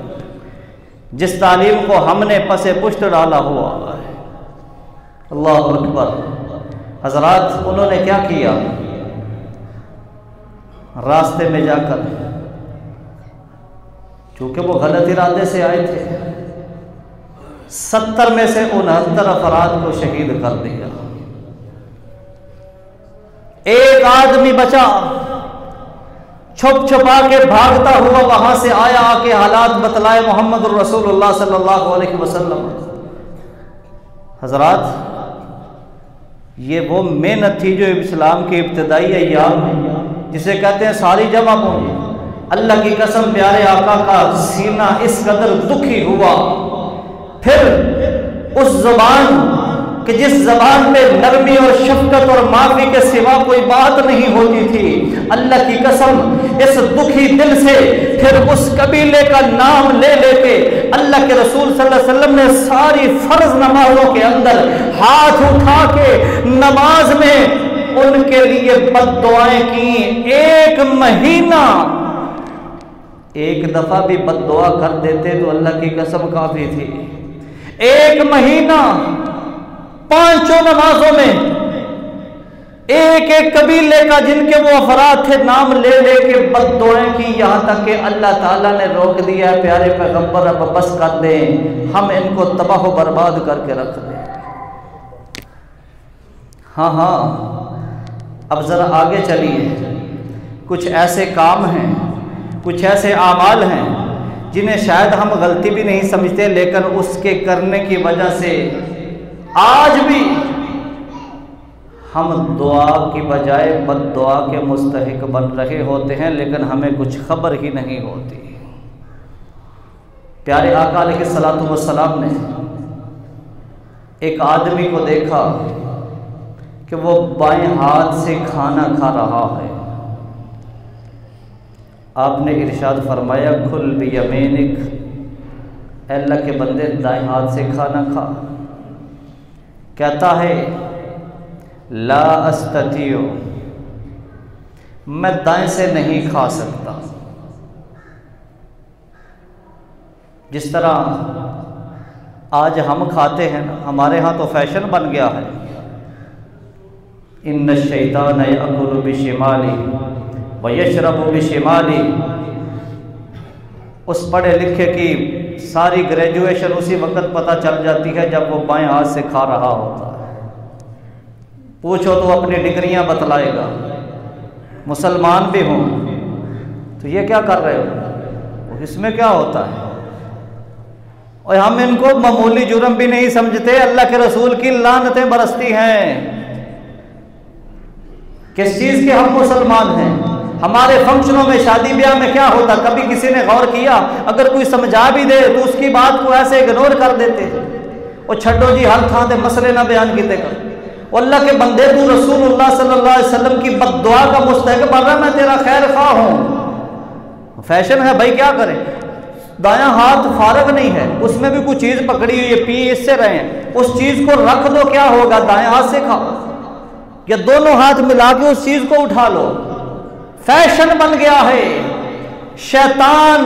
जिस तालीम को हमने पसे पुष्ट डाला हुआ है। अल्लाह अकबर। हजरात, उन्होंने क्या किया, रास्ते में जाकर, चूंकि वो गलत इरादे से आए थे, 70 में से 69 अफराद को शहीद कर दिया। एक आदमी बचा, छुप छुपा के भागता हुआ वहां से आया, आके हालात बतलाए मोहम्मद रसूलुल्लाह सल्लल्लाहु अलैहि वसल्लम। हजरात, ये वो मेहनत थी जो इस्लाम के इब्तदाई अय्याम में, जिसे कहते हैं सारी जमा पहुंची। अल्लाह की कसम, प्यारे आका का सीना इस कदर दुखी हुआ, फिर उस जुबान कि जिस जबान पे नरमी और शफकत और माफी के सिवा कोई बात नहीं होती थी, अल्लाह की कसम, इस दुखी दिल से फिर उस कबीले का नाम ले लेके अल्लाह के रसूल सल्लल्लाहु अलैहि वसल्लम ने सारी फर्ज नमाजों के अंदर हाथ उठा के नमाज में उनके लिए बद्दुआएं की। 1 महीना एक दफा भी बद्दुआ कर देते तो अल्लाह की कसम काफी थी। 1 महीना 5 नमाजों में एक एक कबीले का जिनके वो अफराद थे नाम ले लेके बद्दुआएं की, यहाँ तक कि अल्लाह ताला ने रोक दिया, प्यारे पैगंबर अब बस कर दें, हम इनको तबाह बर्बाद करके रख दें। हाँ, अब ज़रा आगे चलिए। कुछ ऐसे काम हैं, कुछ ऐसे आमाल हैं जिन्हें शायद हम गलती भी नहीं समझते, लेकिन उसके करने की वजह से आज भी हम दुआ की बजाय बद्दुआ के मुस्तहिक बन रहे होते हैं, लेकिन हमें कुछ खबर ही नहीं होती। प्यारे आका अलैहिस्सलातु वस्सलाम ने एक आदमी को देखा कि वो बाएं हाथ से खाना खा रहा है। आपने इरशाद फरमाया, खुल बियमीनिक, अल्लाह के बंदे दाएं हाथ से खाना खा। कहता है, ला अस्ततियो, मैं दाएं से नहीं खा सकता। जिस तरह आज हम खाते हैं ना, हमारे यहाँ तो फैशन बन गया है, इन्न शैतान यअकुलु बिशिमाली व यशरबु बिशिमाली। उस पढ़े लिखे की सारी ग्रेजुएशन उसी वक्त पता चल जाती है जब वो बाएं हाथ से खा रहा होता है। पूछो तो अपनी डिग्रियां बतलाएगा। मुसलमान भी हों तो ये क्या कर रहे हो, इसमें क्या होता है। और हम इनको मामूली जुर्म भी नहीं समझते, अल्लाह के रसूल की लानतें बरसती हैं। किस चीज़ के हम मुसलमान हैं। हमारे फंक्शनों में, शादी ब्याह में क्या होता, कभी किसी ने गौर किया? अगर कोई समझा भी दे तो उसकी बात को ऐसे इग्नोर कर देते हैं। और छड्डो जी, हल थां दे मसले ना बयान किते कर। अल्लाह के बंदे, तू रसूलुल्लाह सल्लल्लाहु अलैहि वसल्लम की बद्दुआ का मुस्तहिक बन रहा, मैं तेरा खैर खा हूँ। फैशन है भाई, क्या करें। दायां हाथ फारग नहीं है, उसमें भी कुछ चीज़ पकड़ी हुई है, पी इससे रहे हैं, उस चीज़ को रख दो, क्या होगा, दाएं हाथ से खाओ, या दोनों हाथ मिला के उस चीज़ को उठा लो। फैशन बन गया है। शैतान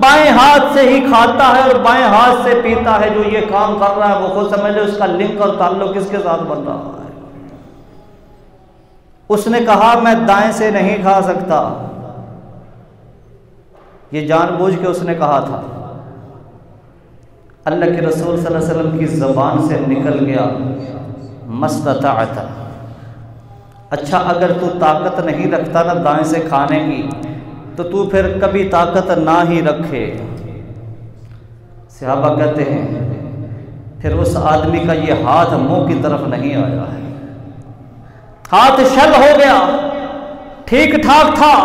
बाएं हाथ से ही खाता है और बाएं हाथ से पीता है। जो ये काम कर रहा है वो खुद समझ ले उसका लिंक और ताल्लुक किसके साथ बन रहा है। उसने कहा मैं दाएं से नहीं खा सकता, ये जानबूझ के उसने कहा था। अल्लाह के रसूल सल्लल्लाहु अलैहि वसल्लम की ज़बान से निकल गया मस्तताअत। अच्छा, अगर तू ताकत नहीं रखता ना दाएं से खाने की, तो तू फिर कभी ताकत ना ही रखे। सहाबा कहते हैं फिर उस आदमी का ये हाथ मुंह की तरफ नहीं आया है, हाथ शल हो गया, ठीक ठाक था,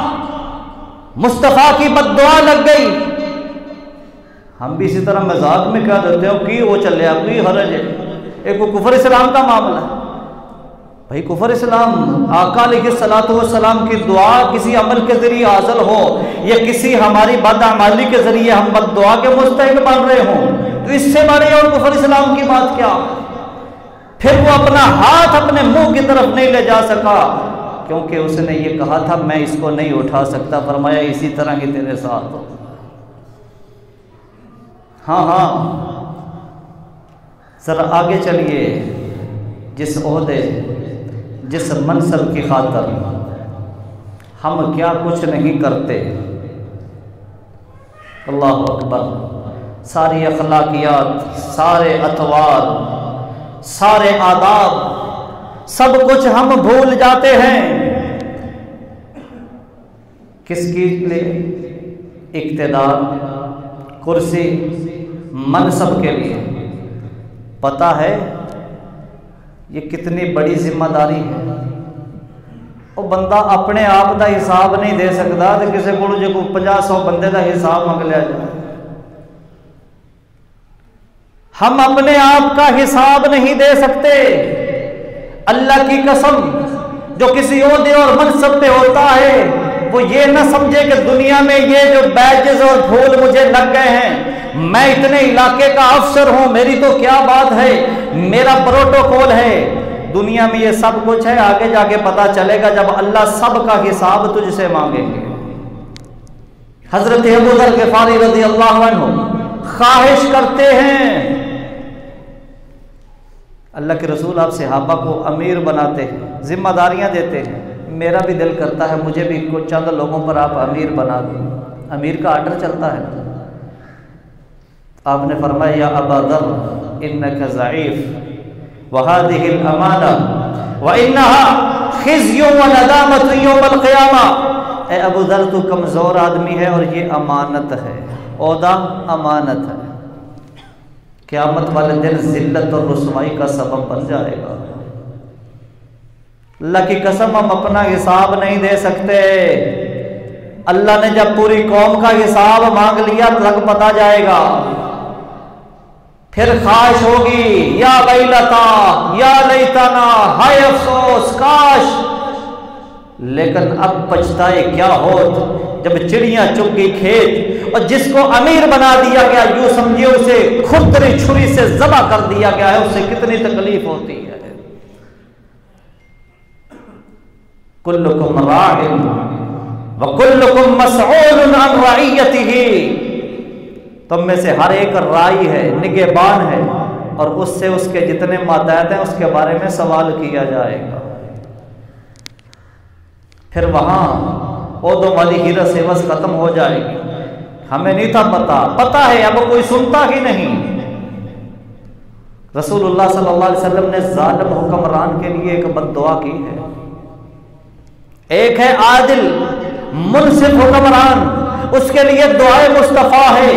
मुस्तफ़ा की बद्दुआ लग गई। हम भी इसी तरह मजाक में कह देते हो कि वो चले कोई हरज है। एक वो कुफर इस्लाम का मामला है भाई। कुफर इस्लाम, आका अलैहिस्सलातु वस्सलाम की दुआ किसी अमल के जरिए हासिल हो या किसी हमारी बदअमाली के जरिए हम बद्दुआ के मुस्तहिक बन रहे हों, तो इससे बड़ी और कुफर इस्लाम की बात क्या। फिर वो अपना हाथ अपने मुंह की तरफ नहीं ले जा सका, क्योंकि उसने ये कहा था मैं इसको नहीं उठा सकता। फरमाया इसी तरह ही तेरे साथ हो। हाँ, जरा आगे चलिए। जिस ओहदे, जिस मनसब की खातर हम क्या कुछ नहीं करते। अल्लाह अकबर। सारी अखलाकियात, सारे अतवार, सारे आदाब, सब कुछ हम भूल जाते हैं। किसके लिए? इक्तिदार, कुर्सी, मनसब के लिए। पता है ये कितनी बड़ी जिम्मेदारी है। और बंदा अपने आप का हिसाब नहीं दे सकता तो किसी को जो 50-100 बंदे का हिसाब मंग लिया जाए। हम अपने आप का हिसाब नहीं दे सकते। अल्लाह की कसम, जो किसी ओहदे और मनसब पे होता है वो ये ना समझे कि दुनिया में ये जो बैजेस और फूल मुझे लग गए हैं, मैं इतने इलाके का अफसर हूं, मेरी तो क्या बात है, मेरा प्रोटोकॉल है। दुनिया में ये सब कुछ है, आगे जाके पता चलेगा जब अल्लाह सब का हिसाब तुझसे मांगेंगे। हजरत अबू ज़र ग़िफ़ारी रज़ी अल्लाह अन्हु ख्वाहिश करते हैं, अल्लाह के रसूल आप सहाबा को अमीर बनाते हैं, जिम्मेदारियां देते हैं। मेरा भी दिल करता है मुझे भी कुछ चंद लोगों पर आप अमीर बना दें। अमीर का आर्डर चलता है। आपने फरमाया या अबा ज़र इन्नका ज़ईफ़ व हाज़िहिल अमाना व इन्नहा ख़िज़्युन व नदामतुन यौमल क़ियामा। ए अबू ज़र, तू कमज़ोर आदमी है और ये अमानत है, ओहदा अमानत है, क़यामत वाले दिन ज़िल्लत और रुसवाई का सबब बन जाएगा। अल्लाह की कसम, हम अपना हिसाब नहीं दे सकते। अल्लाह ने जब पूरी कौम का हिसाब मांग लिया तब पता जाएगा। फिर ख्वाहिश होगी या वैलता या लैतना, हाय अफसोस, काश। लेकिन अब पछताए क्या होत जब चिड़ियां चुग गई खेत और जिसको अमीर बना दिया गया, यूं समझिए उसे खुरदरी छुरी से ज़बा कर दिया गया है, उससे कितनी तकलीफ होती है। कुल्लुकुम राइन व कुल्लुकुम मसऊलुन अन रइयतिही। तुम में से हर एक राई है, निगहबान है, और उससे उसके जितने मातहत हैं उसके बारे में सवाल किया जाएगा। फिर वहाँ पौधों वाली हीरस हेवस खत्म हो जाएगी। हमें नहीं था पता है, अब कोई सुनता ही नहीं। रसूलुल्लाह सल्लल्लाहु अलैहि वसल्लम ने जालिम हुक्मरान के लिए एक बद्दुआ की है। एक है आदिल मुनसिफ हुक्मरान, उसके लिए दुआए मुस्तफ़ा है,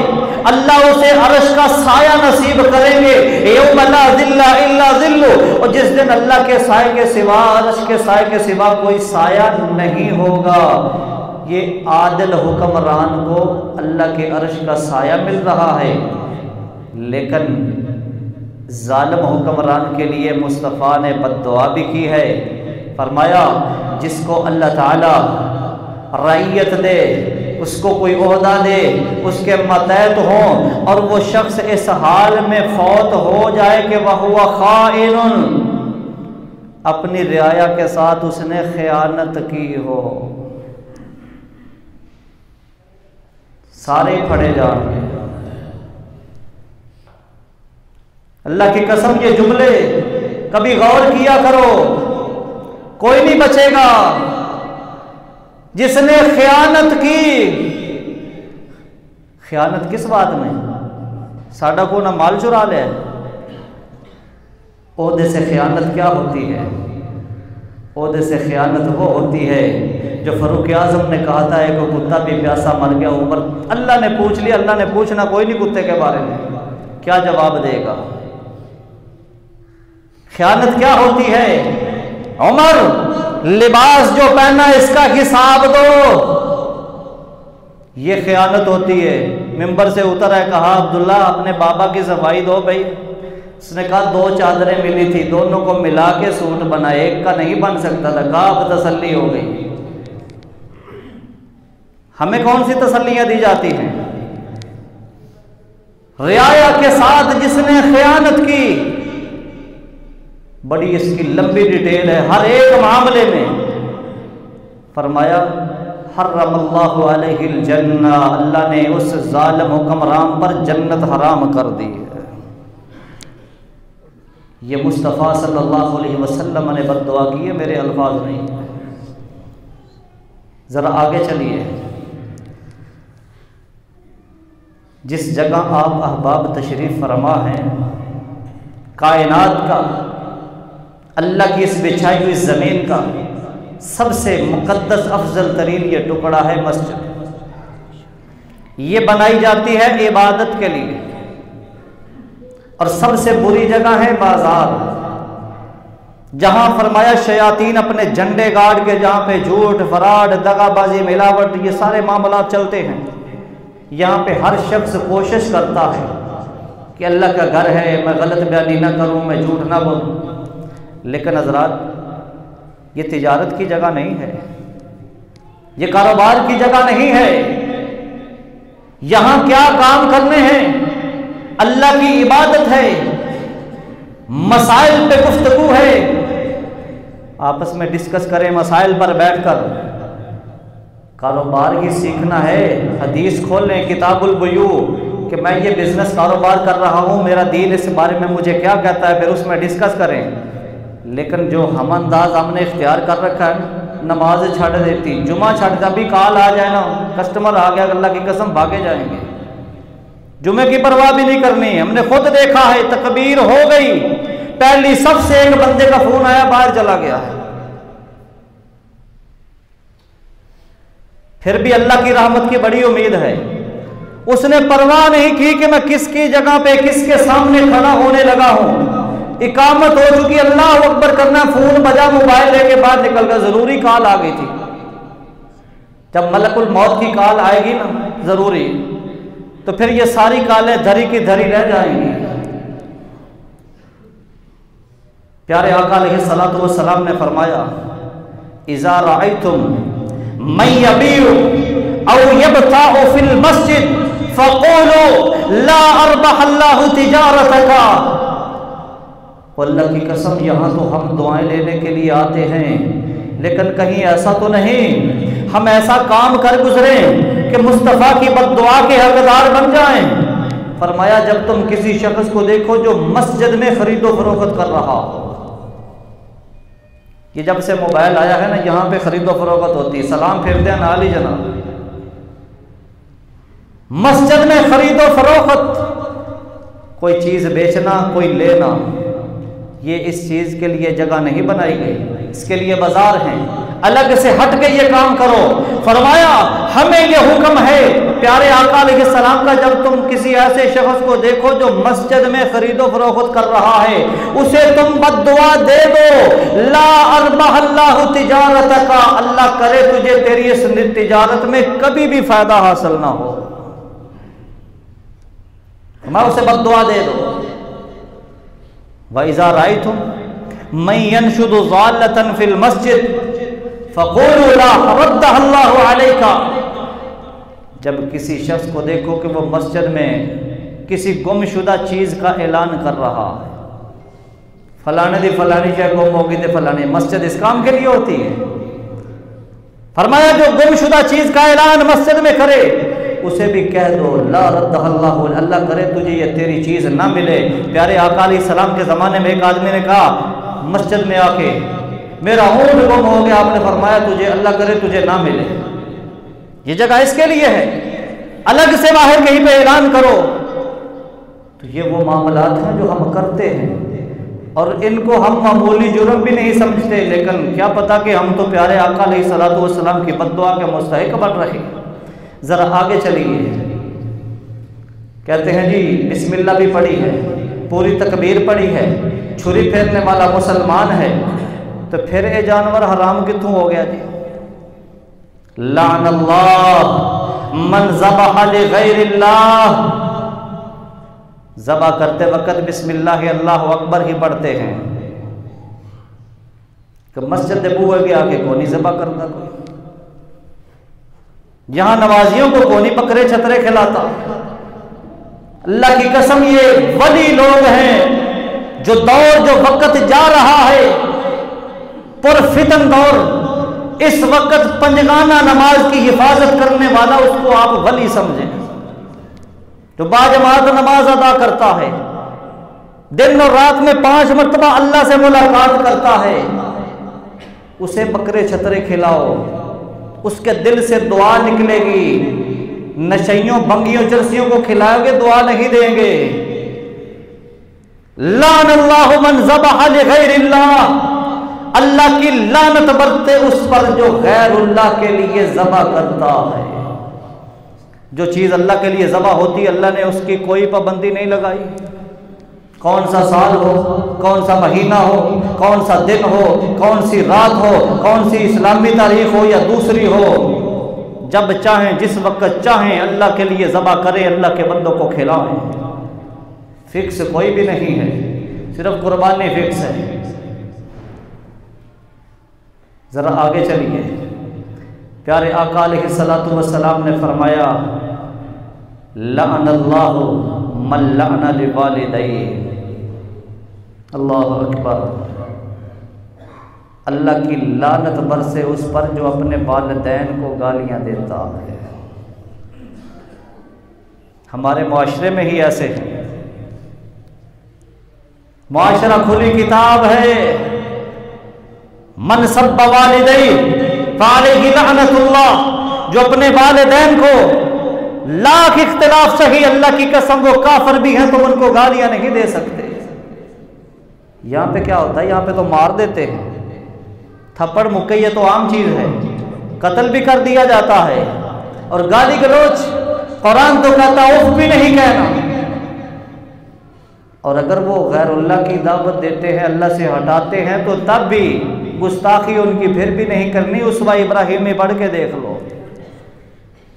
अल्लाह उसे अर्श का साया नसीब करेंगे, यौम ला ज़िल्ला इल्ला ज़िल्लु, और जिस दिन अल्लाह के साए के सिवा, अर्श के साए के सिवा कोई साया नहीं होगा। ये आदिल हुक्मरान को अल्लाह के अर्श का साया मिल रहा है, लेकिन जालिम हुक्मरान के लिए मुस्तफ़ा ने बद्दुआ भी की है। फरमाया जिसको अल्लाह ताला रईयत दे, उसको कोई ओहदा दे, उसके मतहत हो, और वो शख्स इस हाल में फौत हो जाए कि वह हुआ खाइनुन, अपनी रियाया के साथ उसने खयानत की हो, सारे फड़े जाएंगे। अल्लाह की कसम ये जुमले कभी गौर किया करो, कोई नहीं बचेगा। जिसने खयानत की, खयानत किस बात में? साडा को ना माल चुरा ले, ओहदे से खयानत क्या होती है? ओहदे से खयानत वो होती है जो फरूक आजम ने कहा था एक कुत्ता भी प्यासा मर गया ऊपर। अल्लाह ने पूछ लिया, अल्लाह ने पूछना कोई नहीं कुत्ते के बारे में, क्या जवाब देगा? खयानत क्या होती है? उमर लिबास जो पहना इसका हिसाब दो, ये खयानत होती है। मिंबर से उतर है, कहा अब्दुल्ला अपने बाबा की सफाई दो भाई। उसने कहा 2 चादरें मिली थी, दोनों को मिला के सूट बना, एक का नहीं बन सकता था। कहा अब तसल्ली हो गई। हमें कौन सी तसल्लियां दी जाती हैं? रियाया के साथ जिसने खयानत की, बड़ी इसकी लंबी डिटेल है हर एक मामले में। फरमाया हर्रमल्लाहु अलैहिल जन्ना, अल्लाह ने उस जालिम हुक्मरान पर जन्नत हराम कर दी है। ये मुस्तफ़ा सल्लल्लाहु अलैहि वसल्लम ने बद्दुआ की है, मेरे अल्फाज नहीं। ज़रा आगे चलिए। जिस जगह आप अहबाब तशरीफ़ फरमा हैं, कायनात का, अल्लाह की इस बिछाई हुई ज़मीन का सबसे मुक़द्दस अफजल तरीन ये टुकड़ा है मस्जिद। ये बनाई जाती है इबादत के लिए, और सबसे बुरी जगह है बाजार, जहां फरमाया शयातीन अपने झंडे गाड़ के, जहां पे झूठ फराड दगाबाजी मिलावट ये सारे मामला चलते हैं। यहाँ पे हर शख्स कोशिश करता है कि अल्लाह का घर है, मैं गलत बयानी ना करूँ, मैं झूठ ना बोलूँ। लेकिन हज़रात ये तिजारत की जगह नहीं है, ये कारोबार की जगह नहीं है। यहाँ क्या काम करने हैं? अल्लाह की इबादत है, मसाइल पे गुफ्तगू है, आपस में डिस्कस करें मसाइल पर बैठकर। कारोबार ही सीखना है, हदीस खोल लें किताबुल बुयू कि मैं ये बिजनेस कारोबार कर रहा हूँ, मेरा दीन इस बारे में मुझे क्या कहता है, फिर उसमें डिस्कस करें। लेकिन जो हम अंदाज हमने इख्तियार कर रखा है, नमाज छड़ देती, जुमा छड़, अभी कॉल आ जाए ना, कस्टमर आ गया, अल्लाह की कसम भागे जाएंगे। जुमे की परवाह भी नहीं करनी। हमने खुद देखा है, तकबीर हो गई, पहली सबसे एक बंदे का फोन आया, बाहर चला गया है। फिर भी अल्लाह की रहमत की बड़ी उम्मीद है। उसने परवाह नहीं की कि मैं किसकी जगह पे किसके सामने खड़ा होने लगा हूं। इकामत हो चुकी, अल्लाह अकबर करना, फोन बजा, मोबाइल लेके बाहर निकल गया। जरूरी कॉल आ गई थी। जब मलकुल मौत की कॉल आएगी ना जरूरी, तो फिर ये सारी कॉलें धरी की धरी रह जाएंगी। प्यारे आका अलैहिस्सलातु वस्सलाम ने फरमाया, इज़ा रअयतुम मन यबीउ औ यबताउ फिल मस्जिद फक़ूलू ला अरबहल्लाहु तिजारतका। अल्लाह की कसम, यहाँ तो हम दुआएं लेने के लिए आते हैं, लेकिन कहीं ऐसा तो नहीं हम ऐसा काम कर गुजरे कि मुस्तफ़ा की बद्दुआ के हकदार बन जाएं। फरमाया जब तुम किसी शख्स को देखो जो मस्जिद में खरीदो फरोख्त कर रहा हो, कि जब से मोबाइल आया है ना, यहाँ पे खरीदो फरोख्त होती है, सलाम फिर दें नाल ही जनाब। मस्जिद में खरीदो फरोख्त, कोई चीज़ बेचना, कोई लेना, ये इस चीज़ के लिए जगह नहीं बनाई गई, इसके लिए बाजार हैं, अलग से हट के ये काम करो। फरमाया हमें ये हुक्म है प्यारे आका अलैहिस्सलाम का, जब तुम किसी ऐसे शख्स को देखो जो मस्जिद में खरीदो फरोख्त कर रहा है, उसे तुम बद्दुआ दे दो, ला अरबहल्लाहु तिजारतका, अल्लाह करे तुझे तेरी इस तिजारत में कभी भी फायदा हासिल ना हो, मैं उसे बद्दुआ दे दो। वइज़ा रायतुम मन यनशुदु ज़ालतन फिल मस्जिद फ़क़ूलू ला रद्दहल्लाहु अलैका, जब किसी शख्स को देखो कि वो मस्जिद में किसी गुमशुदा चीज़ का ऐलान कर रहा है, फलाने दी फलानी शय गुम होगी तो फलानी, मस्जिद इस काम के लिए होती है। फरमाया जो गुमशुदा चीज़ का ऐलान मस्जिद में करे उसे भी कह दो ला रद्दहल्लाहु, अल्लाह करे तुझे ये तेरी चीज़ ना मिले। प्यारे आका अलैहिस्सलाम के ज़माने में एक आदमी ने कहा मस्जिद में आके मेरा ऊँट गुम हो गया, आपने फरमाया तुझे अल्लाह करे तुझे ना मिले, ये जगह इसके लिए है, अलग से बाहर कहीं पे ऐलान करो। तो ये वो मामलात हैं जो हम करते हैं और इनको हम मामूली जुर्म भी नहीं समझते, लेकिन क्या पता कि हम तो प्यारे आका अलैहिस्सलातु वस्सलाम की बद्दुआ के मुस्तहिक बन रहे। जरा आगे चलिए, कहते हैं जी बिस्मिल्लाह भी पढ़ी है, पूरी तकबीर पढ़ी है, छुरी फेरने वाला मुसलमान है, तो फिर ये जानवर हराम कितों हो गया जी? लानल्लाह मन ज़बह लिगैरिल्लाह, ज़बह करते वक्त बिस्मिल्लाह अल्लाहु अकबर ही पढ़ते हैं कि मस्जिद बूए के आगे कौन ज़बह करता, कोई यहां नवाजियों को कौन बकरे छतरे खिलाता। अल्लाह की कसम ये वली लोग हैं जो दौर जो वक्त जा रहा है पुरफितन दौर, इस वक्त पंजगाना नमाज की हिफाजत करने वाला उसको आप वली समझें, जो बाजमात नमाज अदा करता है, दिन और रात में 5 मरतबा अल्लाह से मुलाकात करता है, उसे बकरे छतरे खिलाओ, उसके दिल से दुआ निकलेगी। नशइयों बंगियों चरसियों को खिलाओगे दुआ नहीं देंगे। लानल्लाहु मन ज़बह लिगैरिल्लाह, अल्लाह की लानत बरते उस पर जो गैरुल्लाह के लिए ज़बह करता है। जो चीज़ अल्लाह के लिए ज़बह होती है अल्लाह ने उसकी कोई पाबंदी नहीं लगाई, कौन सा साल हो, कौन सा महीना हो, कौन सा दिन हो, कौन सी रात हो, कौन सी इस्लामी तारीख हो या दूसरी हो, जब चाहें जिस वक्त चाहें अल्लाह के लिए ज़बह करें, अल्लाह के बंदों को खिलाएं। फिक्स कोई भी नहीं है, सिर्फ कुर्बानी फिक्स है। ज़रा आगे चलिए, प्यारे आका अलैहिस्सलातु वस्सलाम ने फरमाया लअनल्लाहु मन लअना लिवालिदैहि, अल्लाहु अकबर, अल्लाह की लानत बरसे उस पर जो अपने वालिदैन को गालियां देता है। हमारे माशरे में ही ऐसे हैं, माशरा खुली किताब है, मन सब्बा वालिदैहि फअलैहि लअनतुल्लाह, जो अपने वालिदैन को लाख इख्तिलाफ सही अल्लाह की कसम वो काफिर भी हैं तो उनको गालियां नहीं दे सकते। यहां पे क्या होता है, यहां पे तो मार देते हैं, थप्पड़ मुक्के ये तो आम चीज है, कत्ल भी कर दिया जाता है, और गाली गलौज कुरान तो कहता उफ भी नहीं कहना। और अगर वो गैरुल्लाह की दावत देते हैं, अल्लाह से हटाते हैं, तो तब भी गुस्ताखी उनकी फिर भी नहीं करनी। उसवा इब्राहिम में पढ़ के देख लो,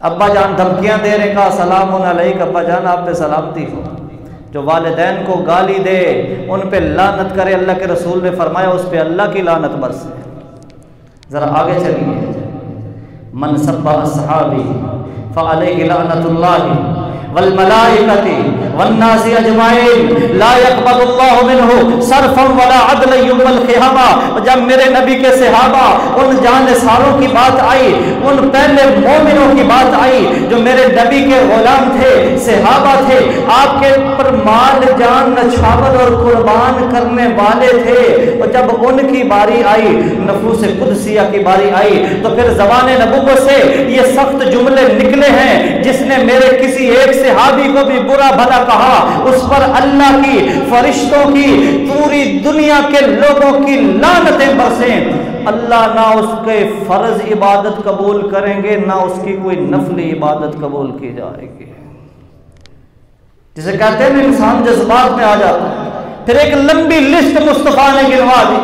अब्बा जान धमकियां दे रहे का सलामुन अलैक, अब्बा जान आप पे सलामती हो। जो वालिदैन को गाली दे उन पे लानत करे, अल्लाह के रसूल ने फरमाया उस पे अल्लाह की लानत बरसे। जरा आगे चलिए, मन सब्बा अस्हाबी फअलैहि लअनतुल्लाहि वल मलाइकति वन नासी अजमाइन ला यक़बलुल्लाहु मिन्हु सरफन वला अदलन यौमल क़ियामा। जब मेरे नबी के सहाबा उन जानसारों की बात आई, उन पहले मोमिनों की बात आई जो मेरे नबी के गुलाम थे, सहाबा थे, आपके ऊपर माल जान नछावर और कुर्बान करने वाले थे, और जब उनकी बारी आई, नफूस कुदसिया की बारी आई, तो फिर ज़बाने नबुव्वत से ये सख्त जुमले निकले हैं, जिसने मेरे किसी एक सहाबी को भी बुरा भला कहा, उस पर अल्लाह की, फरिश्तों की, पूरी दुनिया के लोगों की लानतें बरसें। अल्लाह ना उसके फर्ज इबादत कबूल करेंगे, ना उसकी कोई नफली इबादत कबूल की जाएगी। जिसे कहते हैं इंसान जज्बात में आ जाता है। फिर एक लंबी लिस्ट मुस्तफा ने गिनवा दी,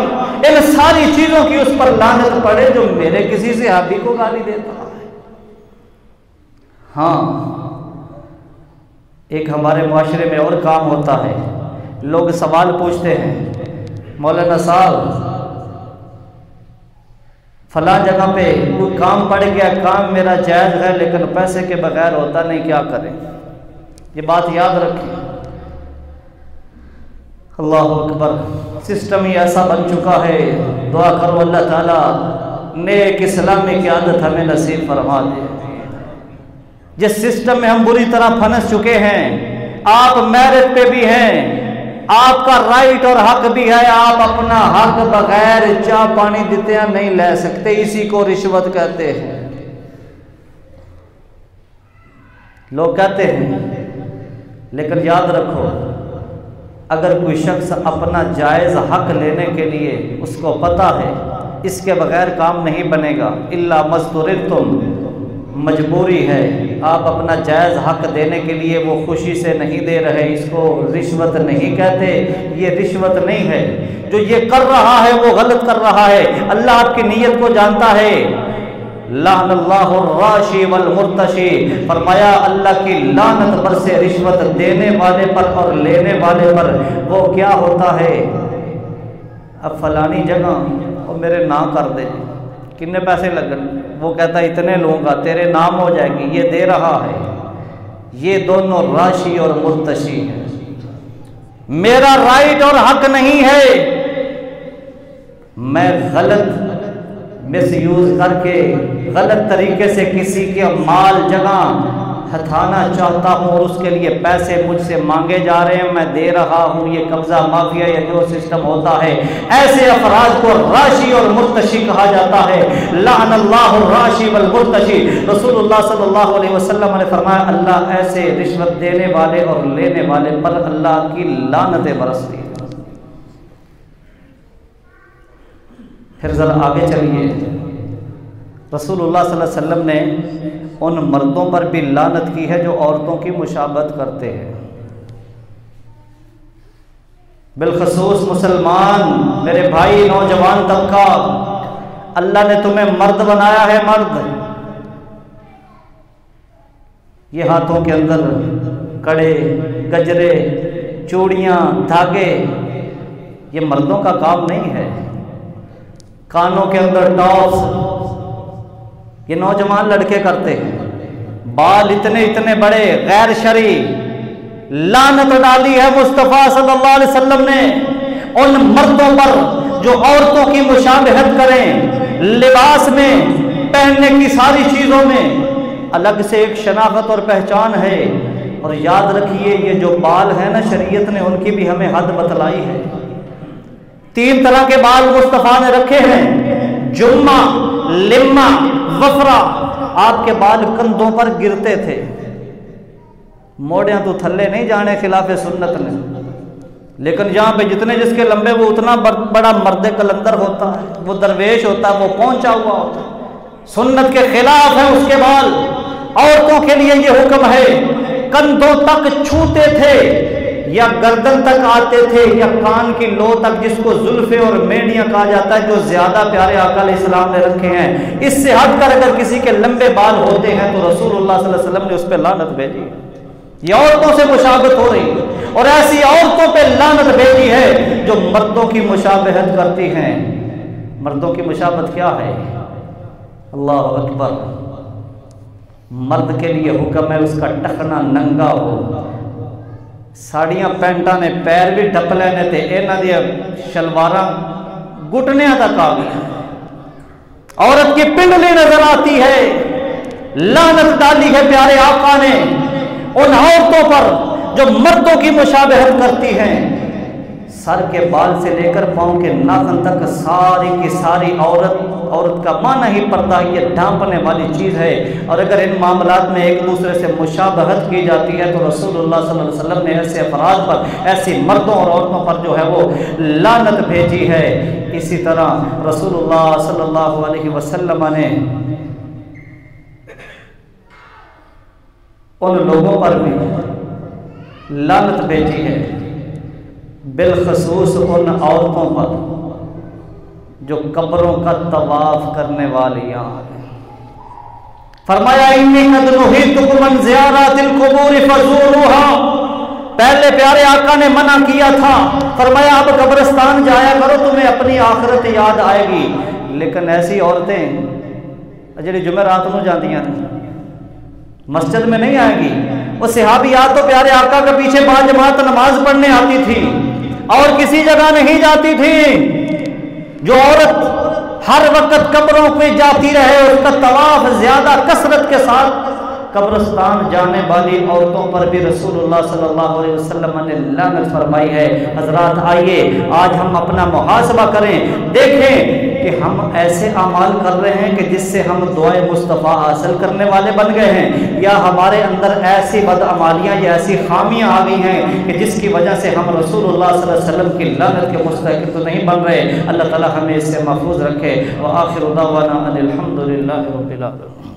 इन सारी चीजों की उस पर लानत पड़े जो मेरे किसी सहाबी को गाली देता है। हाँ, एक हमारे मुआशरे में और काम होता है, लोग सवाल पूछते हैं, मौलाना साहब फला जगह पे कोई काम पड़ गया, काम मेरा जायज़ है लेकिन पैसे के बगैर होता नहीं, क्या करें? ये बात याद रखें। अल्लाह अकबर, सिस्टम ही ऐसा बन चुका है। दुआ करो अल्लाह ताला नेक इस्लामी क़यादत हमें नसीब फरमा दे। जिस सिस्टम में हम बुरी तरह फंस चुके हैं, आप मैरिट पे भी हैं, आपका राइट और हक भी है, आप अपना हक बगैर चाय पानी देते नहीं ले सकते, इसी को रिश्वत कहते हैं। लोग कहते हैं, लेकिन याद रखो, अगर कोई शख्स अपना जायज़ हक लेने के लिए उसको पता है इसके बगैर काम नहीं बनेगा, इल्ला मस्तुरित्तुम, मजबूरी है, आप अपना जायज़ हक देने के लिए वो खुशी से नहीं दे रहे, इसको रिश्वत नहीं कहते। ये रिश्वत नहीं है। जो ये कर रहा है वो गलत कर रहा है। अल्लाह आपकी नीयत को जानता है। लानल्लाहु राशि वल मुर्तशी, फरमाया अल्लाह की लानत बरसे रिश्वत देने वाले पर और लेने वाले पर। वो क्या होता है, अब फलानी जगह और मेरे ना कर दे, कितने पैसे लगन, वो कहता है इतने लूँगा, तेरे नाम हो जाएगी, ये दे रहा है। ये दोनों राशि और मुर्तशी है। मेरा राइट और हक नहीं है, मैं गलत मिसयूज करके गलत तरीके से किसी के माल जगह हथाना चाहता हूँ और उसके लिए पैसे मुझसे मांगे जा रहे हैं, मैं दे रहा हूँ। ये कब्जा माफिया या जो सिस्टम होता है, ऐसे अफराद को राशि और मुर्तशी कहा जाता है। लानल्लाहु राशि वल मुर्तशी। रसूलुल्लाह सल्लल्लाहु अलैहि वसल्लम ने फरमाया, अल्लाह ऐसे रिश्वत देने वाले और लेने वाले पर अल्लाह की लानतें बरसती है। फिर जरा आगे चलिए, रसूलुल्लाह सल्लल्लाहु अलैहि वसल्लम ने उन मर्दों पर भी लानत की है जो औरतों की मुशाबहत करते हैं। बिलखसूस मुसलमान, मेरे भाई, नौजवान तबका, अल्लाह ने तुम्हें मर्द बनाया है। मर्द, ये हाथों के अंदर कड़े, गजरे, चूड़ियाँ, धागे, ये मर्दों का काम नहीं है। कानों के अंदर टॉप्स, ये नौजवान लड़के करते हैं। बाल इतने इतने बड़े, गैर शरी, लानत डाली है मुस्तफ़ा सल्लल्लाहु अलैहि वसल्लम ने उन मर्दों पर जो औरतों की मुशाबहत करें। लिबास में, पहनने की सारी चीज़ों में अलग से एक शनाख्त और पहचान है। और याद रखिए, ये जो बाल है ना, शरीयत ने उनकी भी हमें हद बतलाई है। 3 तरह के बाल मुस्तफ़ा ने रखे हैं, जुम्मा, लिम्मा, वफरा। आपके बाल कंधों पर गिरते थे, मोड़ियां तो थल्ले नहीं जाने खिलाफ सुन्नत ने, लेकिन जहाँ पे जितने जिसके लंबे वो उतना बड़ा मर्द कलंदर होता है, वो दरवेश होता है, वो पहुंचा हुआ होता है। सुन्नत के खिलाफ है उसके बाल। औरतों के लिए ये हुक्म है, कंधों तक छूते थे या गर्दन तक आते थे या कान की लो तक, जिसको जुल्फे और मेंढियां कहा जाता है, जो ज्यादा प्यारे आका अलैहिस्सलाम ने रखे हैं। इससे हटकर अगर किसी के लंबे बाल होते हैं तो रसूलुल्लाह सल्लल्लाहु अलैहि वसल्लम ने उस पर लानत भेजी। ये औरतों से मुशाबहत हो रही है, और ऐसी औरतों पे लानत भेजी है जो मर्दों की मुशाबहत करती हैं। मर्दों की मुशाबहत क्या है? अल्लाह अकबर। मर्द के लिए हुक्म है उसका टखना नंगा हो। साड़ियां पैंटा ने पैर भी ढप लेने थे, इन्हां दी शलवारां घुटनियां तक आ गई। औरत की पिंडली नजर आती है। लानत डाली है प्यारे आका ने उन औरतों पर जो मर्दों की मुशाबहत करती हैं। सर के बाल से लेकर पाँव के नाखून तक सारी की सारी औरत का माना ही पड़ता है, ये ढांपने वाली चीज़ है। और अगर इन मामलात में एक दूसरे से मुशाबहत की जाती है तो रसूलुल्लाह सल्लल्लाहु अलैहि वसल्लम ने ऐसे अफराद पर, ऐसी मर्दों और औरतों पर जो है वो लानत भेजी है। इसी तरह रसूलुल्लाह सल्लल्लाहु अलैहि वसल्लम ने उन लोगों पर भी लानत भेजी है, बिलखसूस उन औरतों पर जो कब्रों का तवाफ करने वालियां हैं। फरमाया इन्नी कद नुहीतुकुम अन ज़ियारतिल क़ुबूर फ़ज़ूरूहा, पहले प्यारे आका ने मना किया था, फरमाया अब कब्रिस्तान जाया करो, तुम्हें अपनी आखिरत याद आएगी। लेकिन ऐसी औरतें जिहड़ी जुमेरात नूं जांदियां मस्जिद में नहीं आएगी। वो सहाबियात तो प्यारे आका के पीछे बाजमात नमाज पढ़ने आती थी और किसी जगह नहीं जाती थी। जो औरत हर वक्त कब्रों पे जाती रहे, उसका तवाफ ज्यादा कसरत के साथ कब्रिस्तान जाने वाली औरतों पर भी रसूलुल्लाह सल्लल्लाहु अलैहि वसल्लम ने लानत फरमाई है। हजरात आइए आज हम अपना मुहासबा करें, देखें कि हम ऐसे अमाल कर रहे हैं कि जिससे हम दुआए मुस्तफ़ा हासिल करने वाले बन गए हैं, या हमारे अंदर ऐसी बदअमालियाँ या ऐसी खामियाँ आ गई हैं कि जिसकी वजह से हम रसूलुल्लाह सल्लल्लाहु अलैहि वसल्लम की लानत के मुस्तहिक़ तो नहीं बन रहे। अल्लाह ताला हमें इससे महफूज रखे। व आखिर दावाना अनिल हम्दुलिल्लाहि रब्बिल आलमीन।